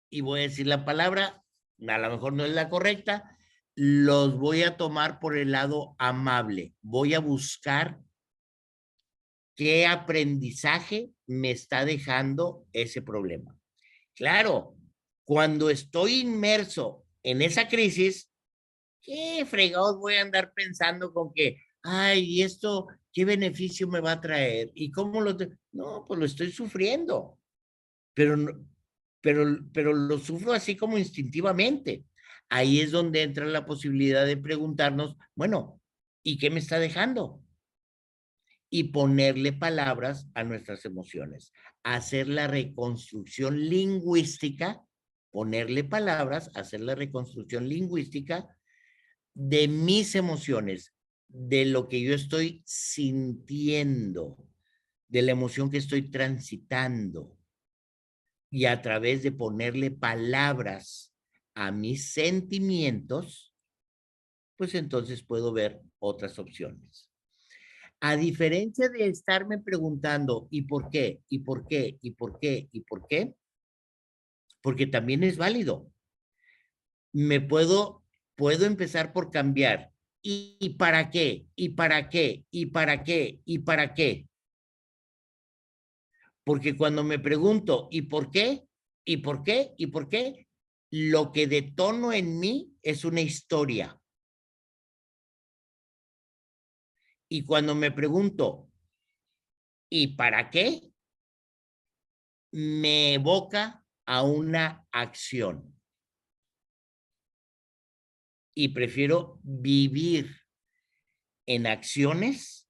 y voy a decir la palabra, a lo mejor no es la correcta, los voy a tomar por el lado amable. Voy a buscar qué aprendizaje me está dejando ese problema. Claro, cuando estoy inmerso en esa crisis, ¿qué fregados voy a andar pensando con que, ay, ¿y esto qué beneficio me va a traer? ¿Y cómo lo...? No, pues lo estoy sufriendo, pero, pero lo sufro así como instintivamente. Ahí es donde entra la posibilidad de preguntarnos, bueno, ¿y qué me está dejando? Y ponerle palabras a nuestras emociones, hacer la reconstrucción lingüística, ponerle palabras, hacer la reconstrucción lingüística de mis emociones, de lo que yo estoy sintiendo, de la emoción que estoy transitando, y a través de ponerle palabras a mis sentimientos, pues entonces puedo ver otras opciones. A diferencia de estarme preguntando, ¿y por qué? ¿Y por qué? ¿Y por qué? ¿Y por qué? Porque también es válido. Puedo empezar por cambiar. ¿Y para qué? ¿Y para qué? ¿Y para qué? ¿Y para qué? Porque cuando me pregunto, ¿y por qué? ¿Y por qué? ¿Y por qué? Lo que detono en mí es una historia. Y cuando me pregunto, ¿y para qué? Me evoca a una acción. Y prefiero vivir en acciones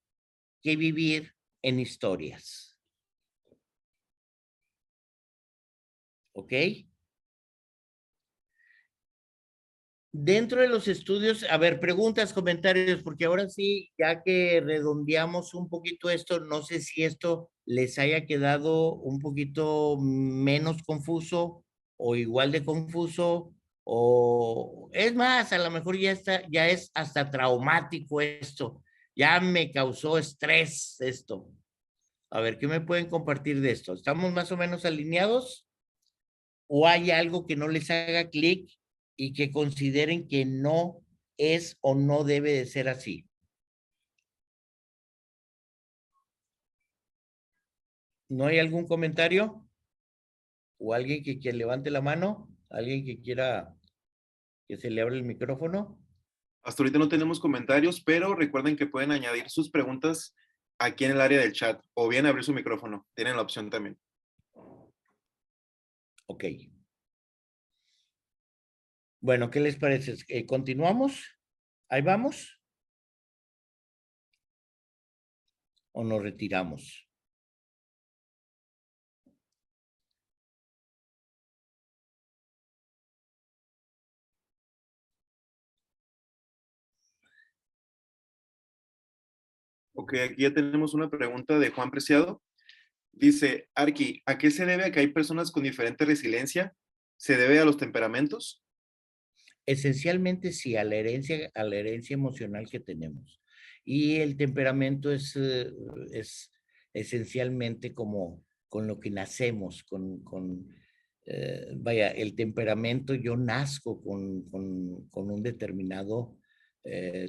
que vivir en historias. ¿Ok? Dentro de los estudios, a ver, preguntas, comentarios, porque ahora sí, ya que redondeamos un poquito esto, no sé si esto les haya quedado un poquito menos confuso o igual de confuso, o es más, a lo mejor ya está, ya es hasta traumático esto, ya me causó estrés esto. A ver, ¿qué me pueden compartir de esto? ¿Estamos más o menos alineados? ¿O hay algo que no les haga clic y que consideren que no es o no debe de ser así? ¿No hay algún comentario? ¿O alguien que levante la mano? ¿Alguien que quiera que se le abra el micrófono? Hasta ahorita no tenemos comentarios, pero recuerden que pueden añadir sus preguntas aquí en el área del chat o bien abrir su micrófono. Tienen la opción también. Ok. Bueno, ¿qué les parece? ¿Continuamos? ¿Ahí vamos? ¿O nos retiramos? Ok, aquí ya tenemos una pregunta de Juan Preciado. Dice, Arqui, ¿a qué se debe a que hay personas con diferente resiliencia? ¿Se debe a los temperamentos? Esencialmente sí, a la herencia emocional que tenemos. Y el temperamento es esencialmente como con lo que nacemos, vaya, el temperamento, yo nazco con un determinado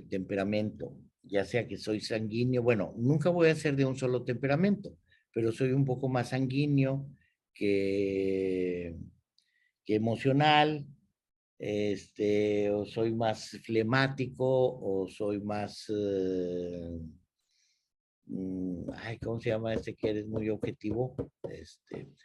temperamento, ya sea que soy sanguíneo, bueno, nunca voy a ser de un solo temperamento, pero soy un poco más sanguíneo que emocional, o soy más flemático, o soy más, ay, ¿cómo se llama este que eres muy objetivo?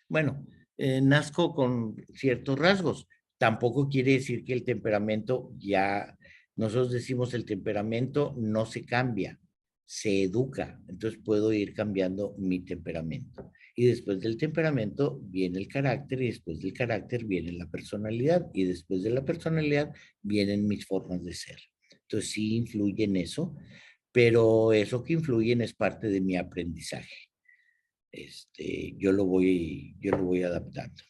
Bueno, nazco con ciertos rasgos. Tampoco quiere decir que el temperamento ya, nosotros decimos el temperamento no se cambia, se educa. Entonces puedo ir cambiando mi temperamento. Y después del temperamento viene el carácter, y después del carácter viene la personalidad, y después de la personalidad vienen mis formas de ser. Entonces sí influye en eso, pero eso que influye es parte de mi aprendizaje. Yo lo voy adaptando.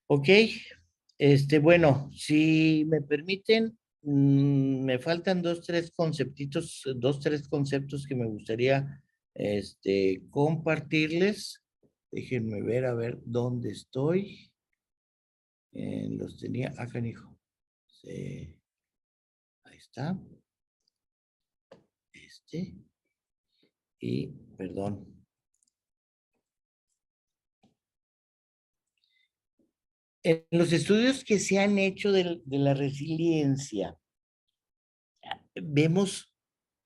Ok, bueno, si me permiten, me faltan dos, tres conceptos que me gustaría, compartirles. Déjenme ver, a ver dónde estoy. Los tenía, canijo. Sí. Ahí está. Y, perdón. En los estudios que se han hecho de la resiliencia, vemos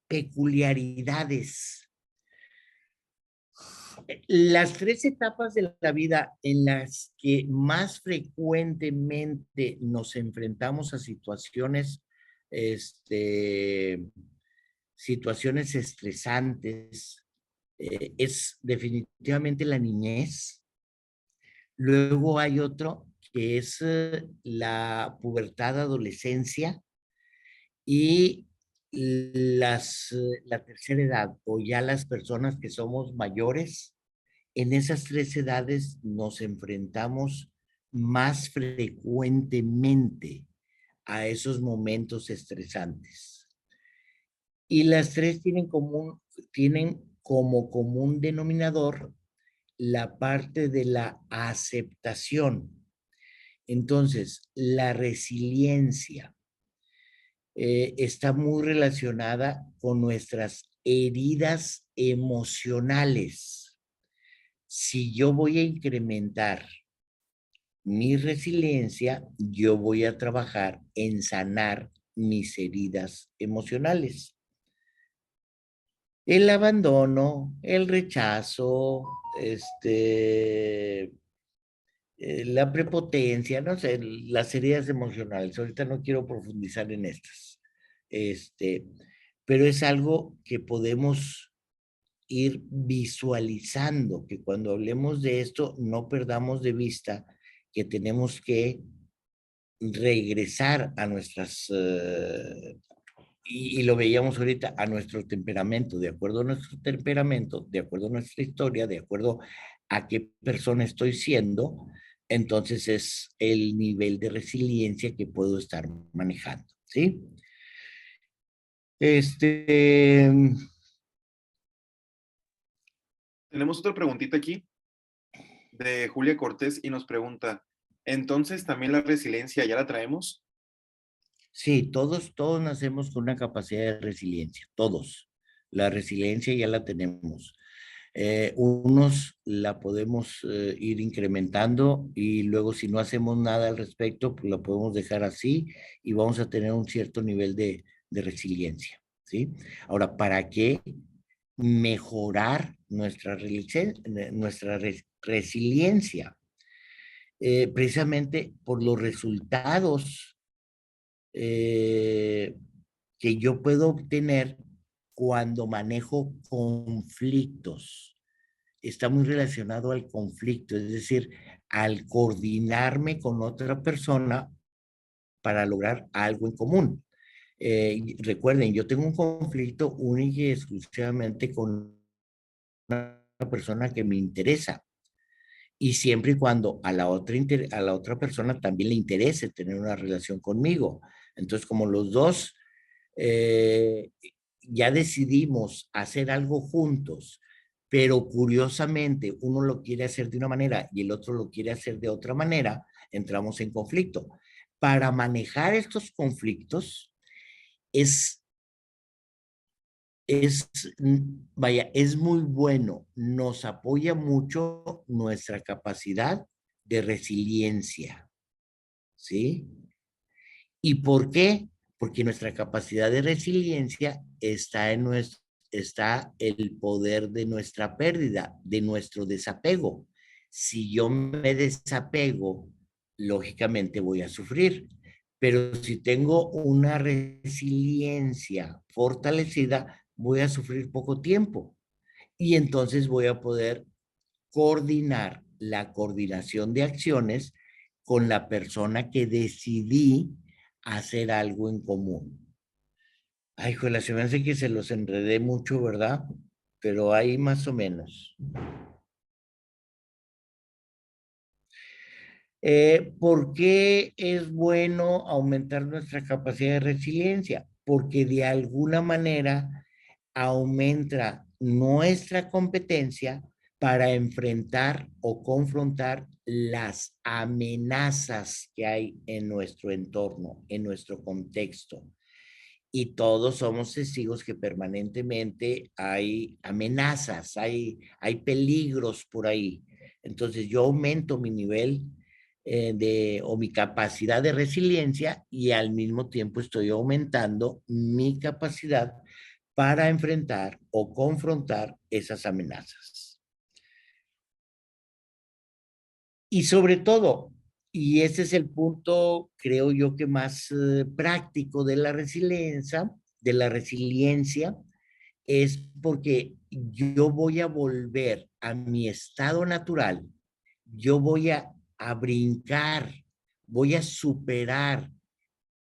peculiaridades. Las tres etapas de la vida en las que más frecuentemente nos enfrentamos a situaciones estresantes, es definitivamente la niñez. Luego hay otro que es la pubertad, adolescencia, y la tercera edad, o ya las personas que somos mayores. En esas tres edades nos enfrentamos más frecuentemente a esos momentos estresantes. Y las tres tienen como común denominador la parte de la aceptación. Entonces, la resiliencia está muy relacionada con nuestras heridas emocionales. Si yo voy a incrementar mi resiliencia, yo voy a trabajar en sanar mis heridas emocionales. El abandono, el rechazo, la prepotencia, no sé, las heridas emocionales. Ahorita no quiero profundizar en estas. Pero es algo que podemos ir visualizando, que cuando hablemos de esto no perdamos de vista que tenemos que regresar a nuestras, y lo veíamos ahorita, a nuestro temperamento, de acuerdo a nuestro temperamento, de acuerdo a nuestra historia, de acuerdo a qué persona estoy siendo, entonces es el nivel de resiliencia que puedo estar manejando, ¿sí? Tenemos otra preguntita aquí de Julia Cortés y nos pregunta, ¿entonces también la resiliencia ya la traemos? Sí, todos nacemos con una capacidad de resiliencia, todos. La resiliencia ya la tenemos. Unos la podemos ir incrementando y luego si no hacemos nada al respecto, pues la podemos dejar así y vamos a tener un cierto nivel de resiliencia, ¿sí? Ahora, ¿para qué mejorar nuestra resiliencia? Precisamente por los resultados que yo puedo obtener cuando manejo conflictos. Está muy relacionado al conflicto, es decir, al coordinarme con otra persona para lograr algo en común. Recuerden, yo tengo un conflicto único y exclusivamente con una persona que me interesa. Y siempre y cuando a la otra persona también le interese tener una relación conmigo. Entonces, como los dos ya decidimos hacer algo juntos, pero curiosamente uno lo quiere hacer de una manera y el otro lo quiere hacer de otra manera, entramos en conflicto. Para manejar estos conflictos es muy bueno, nos apoya mucho nuestra capacidad de resiliencia, ¿sí? ¿Y por qué? Porque nuestra capacidad de resiliencia está el poder de nuestra pérdida, de nuestro desapego. Si yo me desapego, lógicamente voy a sufrir. Pero si tengo una resiliencia fortalecida, voy a sufrir poco tiempo. Y entonces voy a poder coordinar la coordinación de acciones con la persona que decidí hacer algo en común. Ay, joder, se me hace que se los enredé mucho, ¿verdad? Pero ahí más o menos. ¿Por qué es bueno aumentar nuestra capacidad de resiliencia? Porque de alguna manera aumenta nuestra competencia para enfrentar o confrontar las amenazas que hay en nuestro entorno, en nuestro contexto. Y todos somos testigos que permanentemente hay amenazas, hay peligros por ahí. Entonces yo aumento mi nivel o mi capacidad de resiliencia y al mismo tiempo estoy aumentando mi capacidad para enfrentar o confrontar esas amenazas. Y sobre todo, y ese es el punto, creo yo, que más práctico de la resiliencia, es porque yo voy a volver a mi estado natural, yo voy a brincar, voy a superar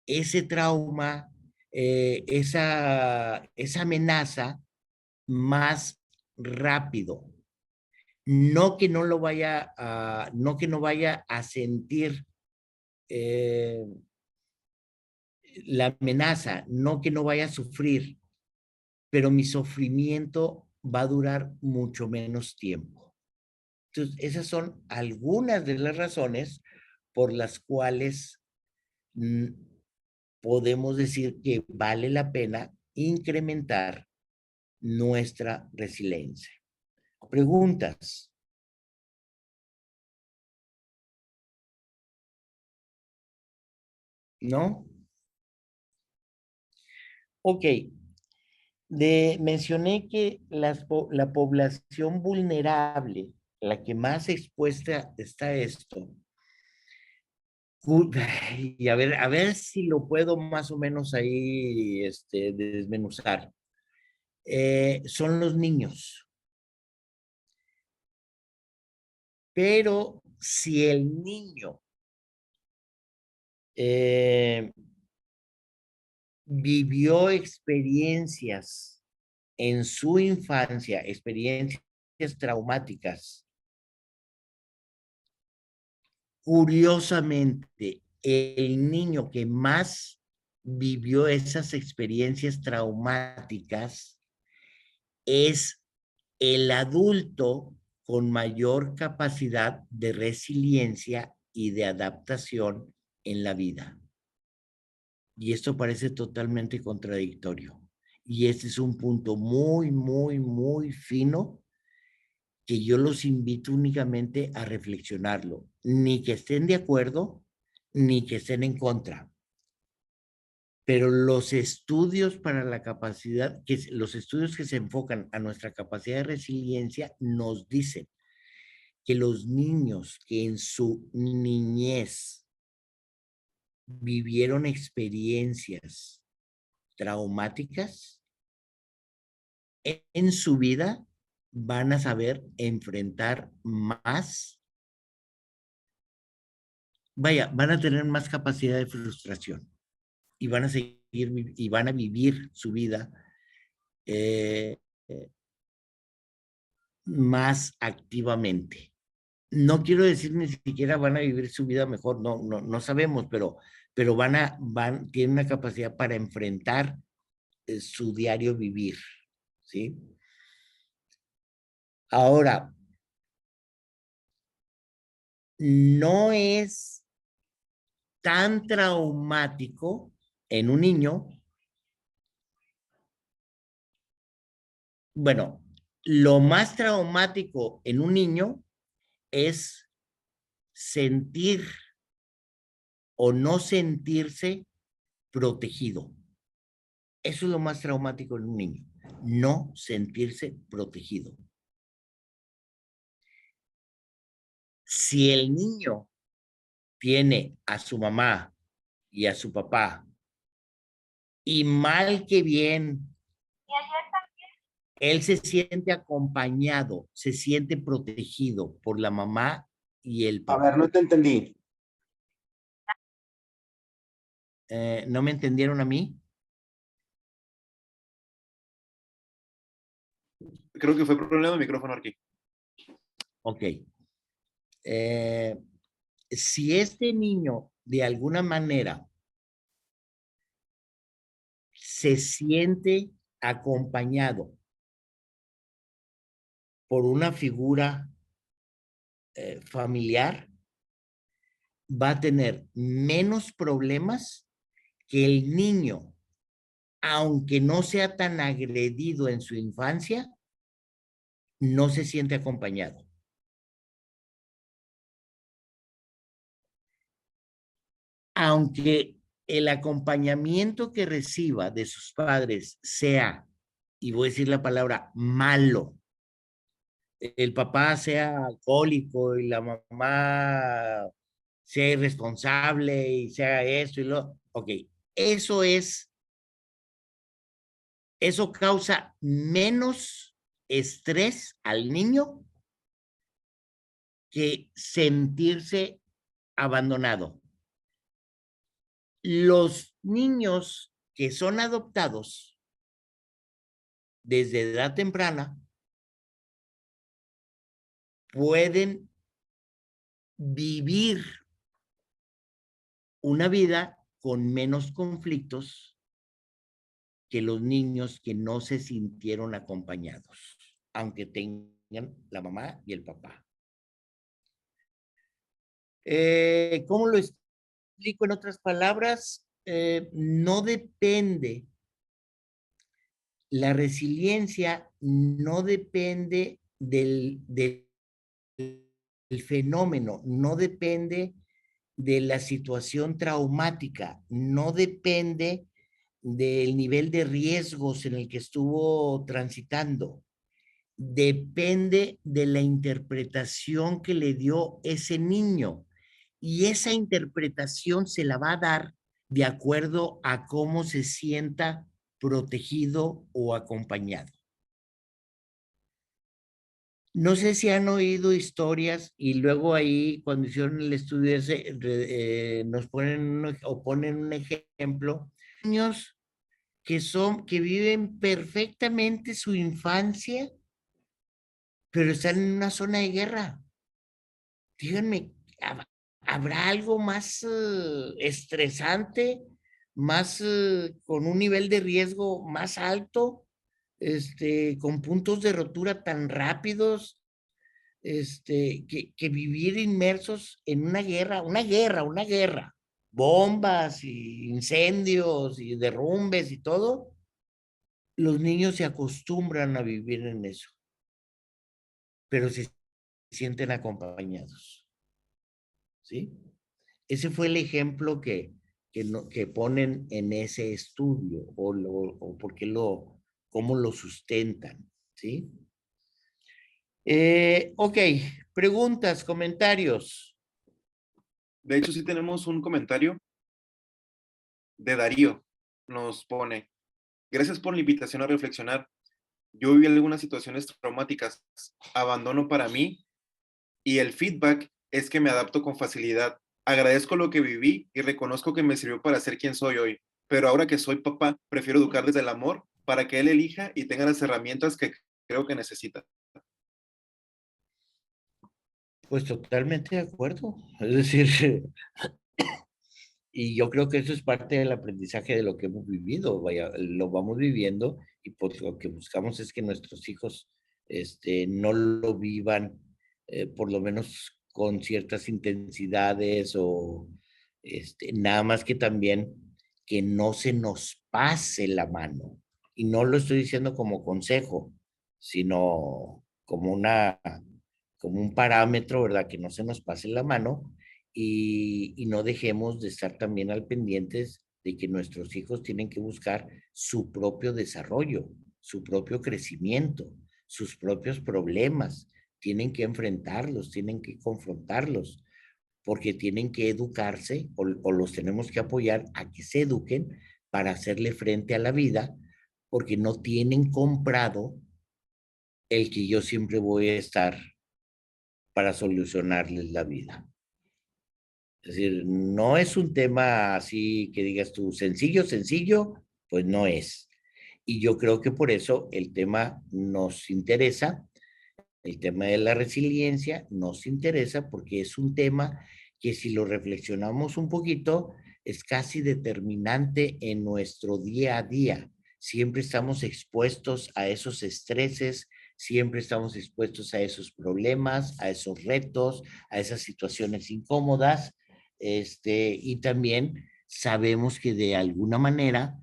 ese trauma, esa amenaza más rápido. No que no lo vaya a, no que no vaya a sentir la amenaza, no que no vaya a sufrir, pero mi sufrimiento va a durar mucho menos tiempo. Entonces, esas son algunas de las razones por las cuales podemos decir que vale la pena incrementar nuestra resiliencia. Preguntas. ¿No? Ok. Mencioné que la población vulnerable, la que más expuesta está a esto, y a ver si lo puedo más o menos ahí desmenuzar, son los niños. Pero si el niño vivió experiencias en su infancia, experiencias traumáticas, curiosamente, el niño que más vivió esas experiencias traumáticas es el adulto con mayor capacidad de resiliencia y de adaptación en la vida. Y esto parece totalmente contradictorio. Y este es un punto muy, muy, muy fino que yo los invito únicamente a reflexionarlo. Ni que estén de acuerdo, ni que estén en contra. Pero los estudios para la capacidad, los estudios que se enfocan a nuestra capacidad de resiliencia nos dicen que los niños que en su niñez vivieron experiencias traumáticas, en su vida van a saber enfrentar más, van a tener más capacidad de frustración y van a seguir y van a vivir su vida más activamente. No quiero decir ni siquiera van a vivir su vida mejor, no sabemos, pero tienen una capacidad para enfrentar su diario vivir, ¿sí? Ahora, no es tan traumático en un niño. Bueno, lo más traumático en un niño es sentir o no sentirse protegido. Eso es lo más traumático en un niño, no sentirse protegido. Si el niño tiene a su mamá y a su papá, y mal que bien, él se siente acompañado, se siente protegido por la mamá y el papá. A ver, no te entendí. ¿No me entendieron a mí? Creo que fue problema de micrófono aquí. Ok. Si este niño de alguna manera se siente acompañado por una figura familiar, va a tener menos problemas que el niño, aunque no sea tan agredido en su infancia, no se siente acompañado. Aunque el acompañamiento que reciba de sus padres sea, y voy a decir la palabra, malo, el papá sea alcohólico y la mamá sea irresponsable y sea esto y lo, ok, eso eso causa menos estrés al niño que sentirse abandonado. Los niños que son adoptados desde edad temprana pueden vivir una vida con menos conflictos que los niños que no se sintieron acompañados, aunque tengan la mamá y el papá. ¿Cómo lo explico en otras palabras? No depende, la resiliencia no depende del fenómeno, no depende de la situación traumática, no depende del nivel de riesgos en el que estuvo transitando, depende de la interpretación que le dio ese niño. Y esa interpretación se la va a dar de acuerdo a cómo se sienta protegido o acompañado. No sé si han oído historias y luego ahí cuando hicieron el estudio ese, nos ponen o ponen un ejemplo, niños que viven perfectamente su infancia, pero están en una zona de guerra. Díganme, ¿habrá algo más estresante, más con un nivel de riesgo más alto, con puntos de rotura tan rápidos, que vivir inmersos en una guerra, bombas y incendios y derrumbes y todo? Los niños se acostumbran a vivir en eso, pero se sienten acompañados, ¿sí? Ese fue el ejemplo que ponen en ese estudio o cómo lo sustentan, ¿sí? Ok, preguntas, comentarios. De hecho, sí tenemos un comentario de Darío. Nos pone, gracias por la invitación a reflexionar. Yo viví algunas situaciones traumáticas, abandono para mí y el feedback es que me adapto con facilidad. Agradezco lo que viví y reconozco que me sirvió para ser quien soy hoy. Pero ahora que soy papá, prefiero educar desde el amor para que él elija y tenga las herramientas que creo que necesita. Pues totalmente de acuerdo. Es decir, y yo creo que eso es parte del aprendizaje de lo que hemos vivido. Vaya, lo vamos viviendo y pues lo que buscamos es que nuestros hijos no lo vivan, por lo menos con ciertas intensidades o nada más que también que no se nos pase la mano. Y no lo estoy diciendo como consejo, sino como un parámetro, ¿verdad? Que no se nos pase la mano y no dejemos de estar también al pendientes de que nuestros hijos tienen que buscar su propio desarrollo, su propio crecimiento, sus propios problemas, tienen que enfrentarlos, tienen que confrontarlos, porque tienen que educarse o los tenemos que apoyar a que se eduquen para hacerle frente a la vida, porque no tienen comprado el que yo siempre voy a estar para solucionarles la vida. Es decir, no es un tema así que digas tú sencillo, sencillo, pues no es. Y yo creo que por eso el tema nos interesa, el tema de la resiliencia nos interesa porque es un tema que si lo reflexionamos un poquito, es casi determinante en nuestro día a día. Siempre estamos expuestos a esos estreses, siempre estamos expuestos a esos problemas, a esos retos, a esas situaciones incómodas, y también sabemos que de alguna manera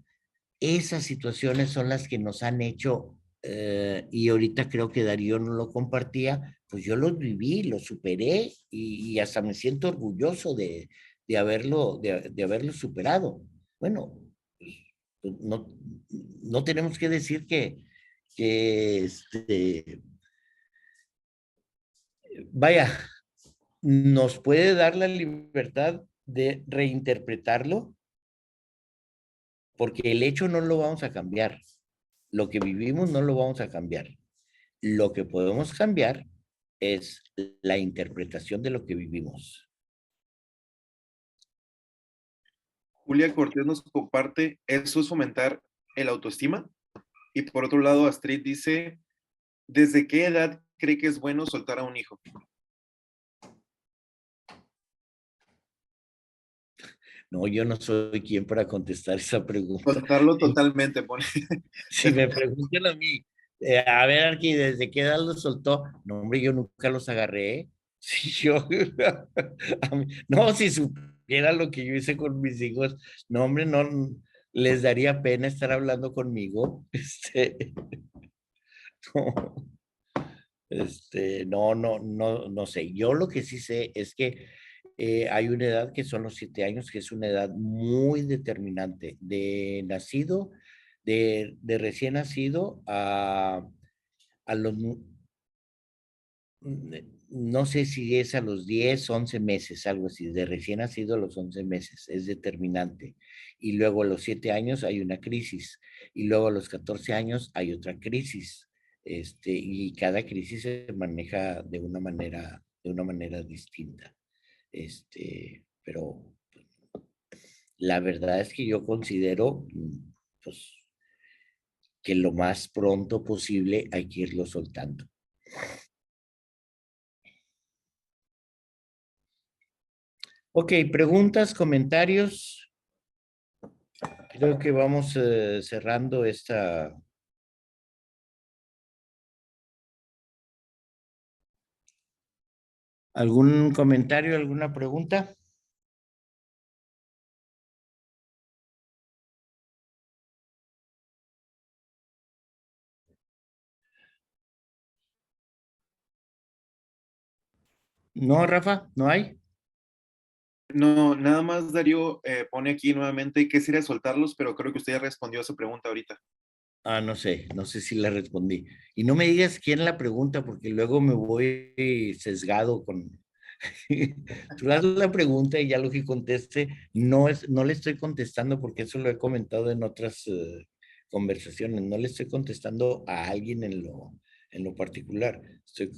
esas situaciones son las que nos han hecho, y ahorita creo que Darío no lo compartía, pues yo los viví, los superé y hasta me siento orgulloso de haberlo superado. Bueno, pues, no tenemos que decir que vaya, nos puede dar la libertad de reinterpretarlo, porque el hecho no lo vamos a cambiar. Lo que vivimos no lo vamos a cambiar. Lo que podemos cambiar es la interpretación de lo que vivimos. Julia Cortés nos comparte, ¿eso es fomentar el autoestima? Y por otro lado, Astrid dice, ¿desde qué edad cree que es bueno soltar a un hijo? No, yo no soy quien para contestar esa pregunta. Soltarlo totalmente, pone. Si me preguntan a mí, a ver, aquí, ¿desde qué edad los soltó? No, hombre, yo nunca los agarré. Si yo, no, si supiera lo que yo hice con mis hijos, no, hombre, no, les daría pena estar hablando conmigo. No, no sé. Yo lo que sí sé es que hay una edad que son los 7 años, que es una edad muy determinante de nacido, de recién nacido a los, no sé si es a los 10, 11 meses, algo así, de recién nacido a los 11 meses, es determinante. Y luego a los 7 años hay una crisis, y luego a los 14 años hay otra crisis, y cada crisis se maneja de una manera distinta. Pero la verdad es que yo considero, pues, que lo más pronto posible hay que irlo soltando. Ok, preguntas, comentarios. Creo que vamos cerrando esta. ¿Algún comentario, alguna pregunta? No, Rafa, ¿no hay? No, nada más Darío pone aquí nuevamente qué sería soltarlos, pero creo que usted ya respondió a su pregunta ahorita. Ah, no sé si la respondí. Y no me digas quién la pregunta, porque luego me voy sesgado con. Tú haces la pregunta y ya lo que conteste, no le estoy contestando porque eso lo he comentado en otras conversaciones, no le estoy contestando a alguien en lo particular, estoy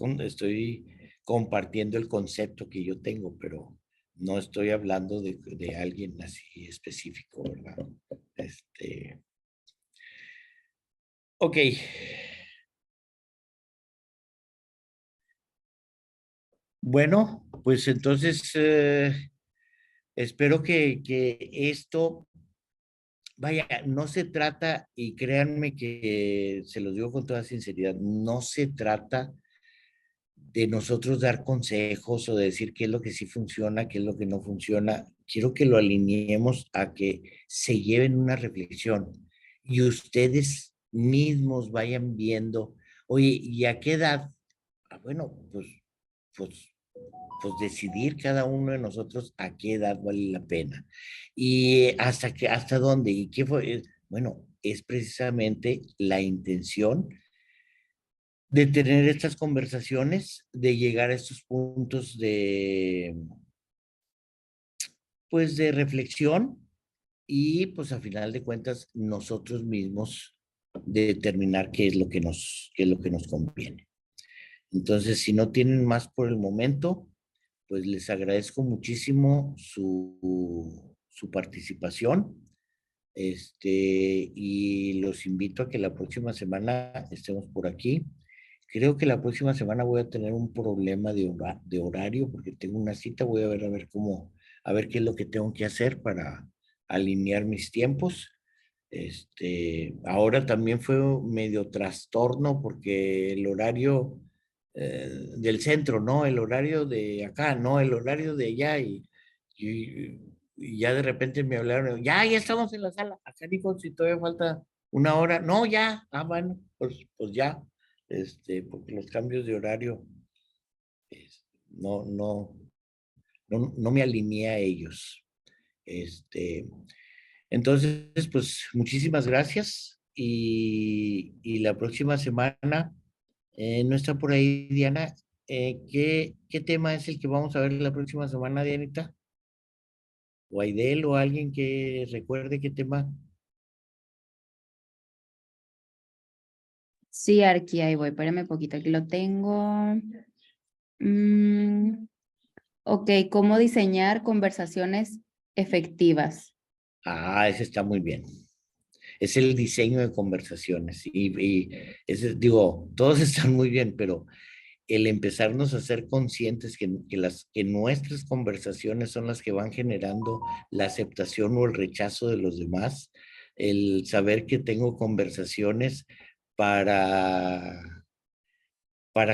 compartiendo el concepto que yo tengo, pero no estoy hablando de alguien así específico, ¿verdad? Ok. Bueno, pues entonces espero que esto, vaya, no se trata, y créanme que se los digo con toda sinceridad, no se trata de nosotros dar consejos o de decir qué es lo que sí funciona, qué es lo que no funciona. Quiero que lo alineemos a que se lleven una reflexión y ustedes mismos vayan viendo, oye, ¿y a qué edad? Ah, bueno, pues pues decidir cada uno de nosotros a qué edad vale la pena y hasta dónde y qué fue. Bueno, es precisamente la intención de tener estas conversaciones, de llegar a estos puntos pues de reflexión y pues a final de cuentas nosotros mismos determinar qué es lo que nos conviene. Entonces, si no tienen más por el momento, pues les agradezco muchísimo su participación. Y los invito a que la próxima semana estemos por aquí. Creo que la próxima semana voy a tener un problema de horario porque tengo una cita. Voy a ver cómo, a ver qué es lo que tengo que hacer para alinear mis tiempos. Ahora también fue medio trastorno porque el horario del centro, no, el horario de acá, no, el horario de allá y ya de repente me hablaron, ya estamos en la sala, acá dijo si todavía falta una hora, no, ya, bueno, pues ya, porque los cambios de horario no me alineé a ellos. Entonces, pues muchísimas gracias y la próxima semana no está por ahí Diana. ¿Qué tema es el que vamos a ver la próxima semana, Dianita? O Aidel o alguien que recuerde qué tema. Sí, Arqui, ahí voy, espérame poquito, aquí lo tengo. Ok, ¿cómo diseñar conversaciones efectivas? Ese está muy bien. Es el diseño de conversaciones. Y digo, todos están muy bien, pero el empezarnos a ser conscientes que nuestras conversaciones son las que van generando la aceptación o el rechazo de los demás, el saber que tengo conversaciones para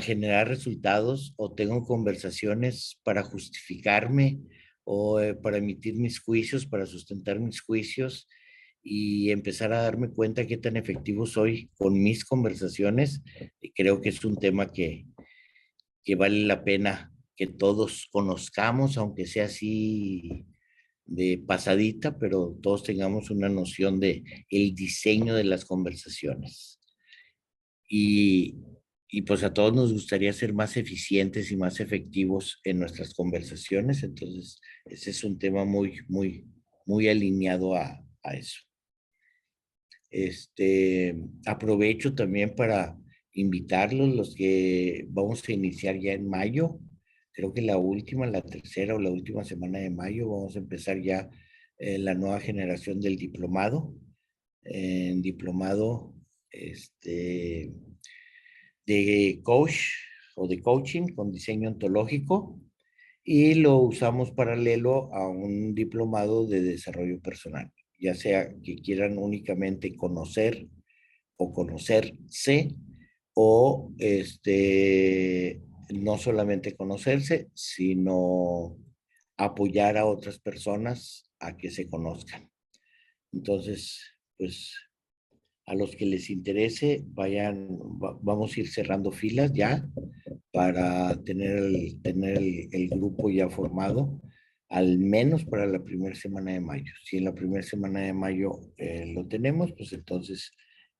generar resultados o tengo conversaciones para justificarme o para emitir mis juicios, para sustentar mis juicios y empezar a darme cuenta qué tan efectivo soy con mis conversaciones. Creo que es un tema que vale la pena que todos conozcamos, aunque sea así de pasadita, pero todos tengamos una noción de el diseño de las conversaciones. Y pues a todos nos gustaría ser más eficientes y más efectivos en nuestras conversaciones, entonces ese es un tema muy alineado a eso. Aprovecho también para invitarlos, los que vamos a iniciar ya en mayo, creo que la tercera o la última semana de mayo, vamos a empezar ya la nueva generación del diplomado, en diplomado de coach o de coaching con diseño ontológico y lo usamos paralelo a un diplomado de desarrollo personal, ya sea que quieran únicamente conocer o conocerse o no solamente conocerse, sino apoyar a otras personas a que se conozcan. Entonces, pues a los que les interese, vamos a ir cerrando filas ya para tener el grupo ya formado, al menos para la primera semana de mayo. Si en la primera semana de mayo lo tenemos, pues entonces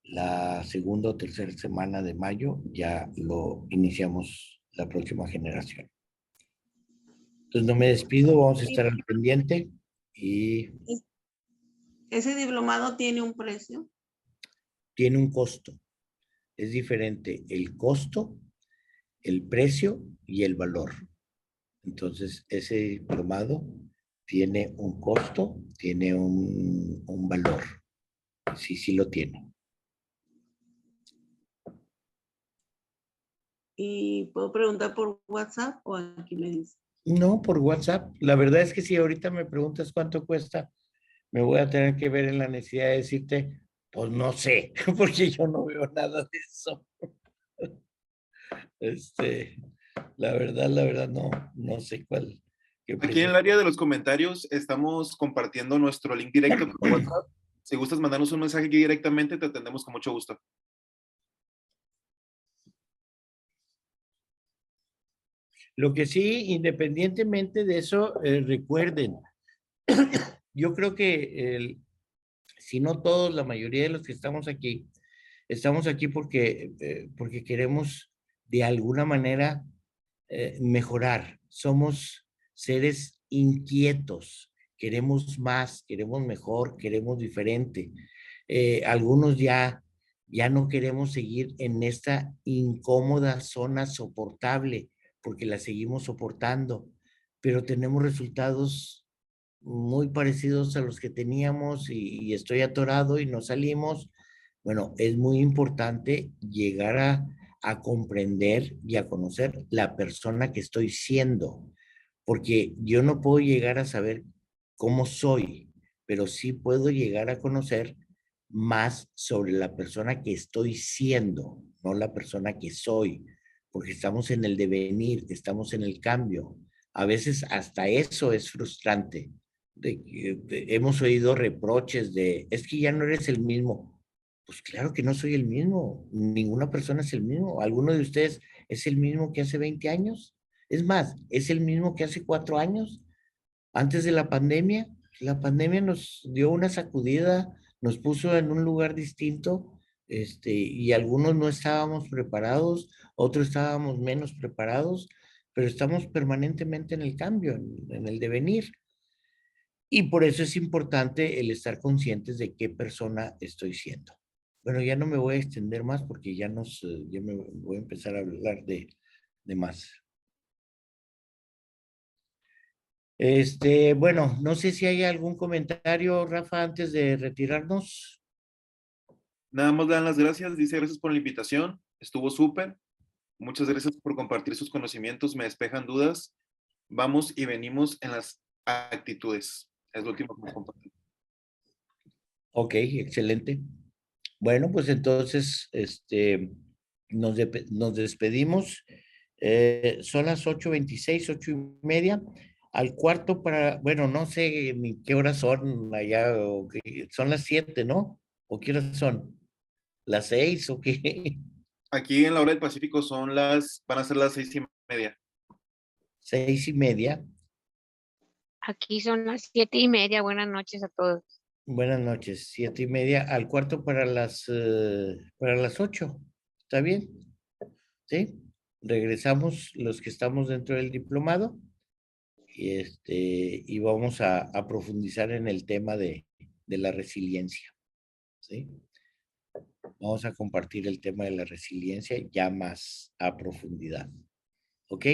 la segunda o tercera semana de mayo ya lo iniciamos la próxima generación. Entonces no me despido, vamos a estar al pendiente y... ¿Ese diplomado tiene un precio? Tiene un costo. Es diferente el costo, el precio y el valor. Entonces, ese diplomado tiene un costo, tiene un valor. Sí lo tiene. ¿Y puedo preguntar por WhatsApp o aquí me dice? No, por WhatsApp. La verdad es que si ahorita me preguntas cuánto cuesta, me voy a tener que ver en la necesidad de decirte, pues no sé, porque yo no veo nada de eso. La verdad, no sé cuál. Aquí en el área de los comentarios estamos compartiendo nuestro link directo por WhatsApp. Si gustas mandarnos un mensaje aquí directamente, te atendemos con mucho gusto. Lo que sí, independientemente de eso, recuerden, yo creo que si no todos, la mayoría de los que estamos aquí porque queremos de alguna manera mejorar. Somos seres inquietos, queremos más, queremos mejor, queremos diferente. Algunos ya no queremos seguir en esta incómoda zona soportable porque la seguimos soportando. pero tenemos resultados muy parecidos a los que teníamos y estoy atorado y no salimos. Bueno, es muy importante llegar a comprender y a conocer la persona que estoy siendo, porque yo no puedo llegar a saber cómo soy, pero sí puedo llegar a conocer más sobre la persona que estoy siendo, no la persona que soy, porque estamos en el devenir, estamos en el cambio. A veces hasta eso es frustrante. Hemos oído reproches de, es que ya no eres el mismo. Pues claro que no soy el mismo. Ninguna persona es el mismo. ¿Alguno de ustedes es el mismo que hace 20 años? Es más, es el mismo que hace 4 años, antes de la pandemia. La pandemia nos dio una sacudida, nos puso en un lugar distinto, y algunos no estábamos preparados, otros estábamos menos preparados, pero estamos permanentemente en el cambio, en el devenir. Y por eso es importante el estar conscientes de qué persona estoy siendo. Bueno, ya no me voy a extender más porque ya me voy a empezar a hablar de más. Bueno, no sé si hay algún comentario, Rafa, antes de retirarnos. Nada más le dan las gracias, dice gracias por la invitación, estuvo súper. Muchas gracias por compartir sus conocimientos, me despejan dudas. Vamos y venimos en las actitudes. Es lo último que me compartí. Ok, excelente. Bueno, pues entonces, nos despedimos. Son las 8:26, 8:30. Al cuarto para, bueno, no sé ni qué horas son allá, son las 7, ¿no? ¿O qué horas son? ¿Las 6 o qué? Aquí en la hora del Pacífico van a ser las 6:30. 6:30. Aquí son las 7:30. Buenas noches a todos. Buenas noches, 7:30. Al cuarto para las 8. ¿Está bien? ¿Sí? Regresamos los que estamos dentro del diplomado y vamos a profundizar en el tema de la resiliencia. ¿Sí? Vamos a compartir el tema de la resiliencia ya más a profundidad. ¿Ok?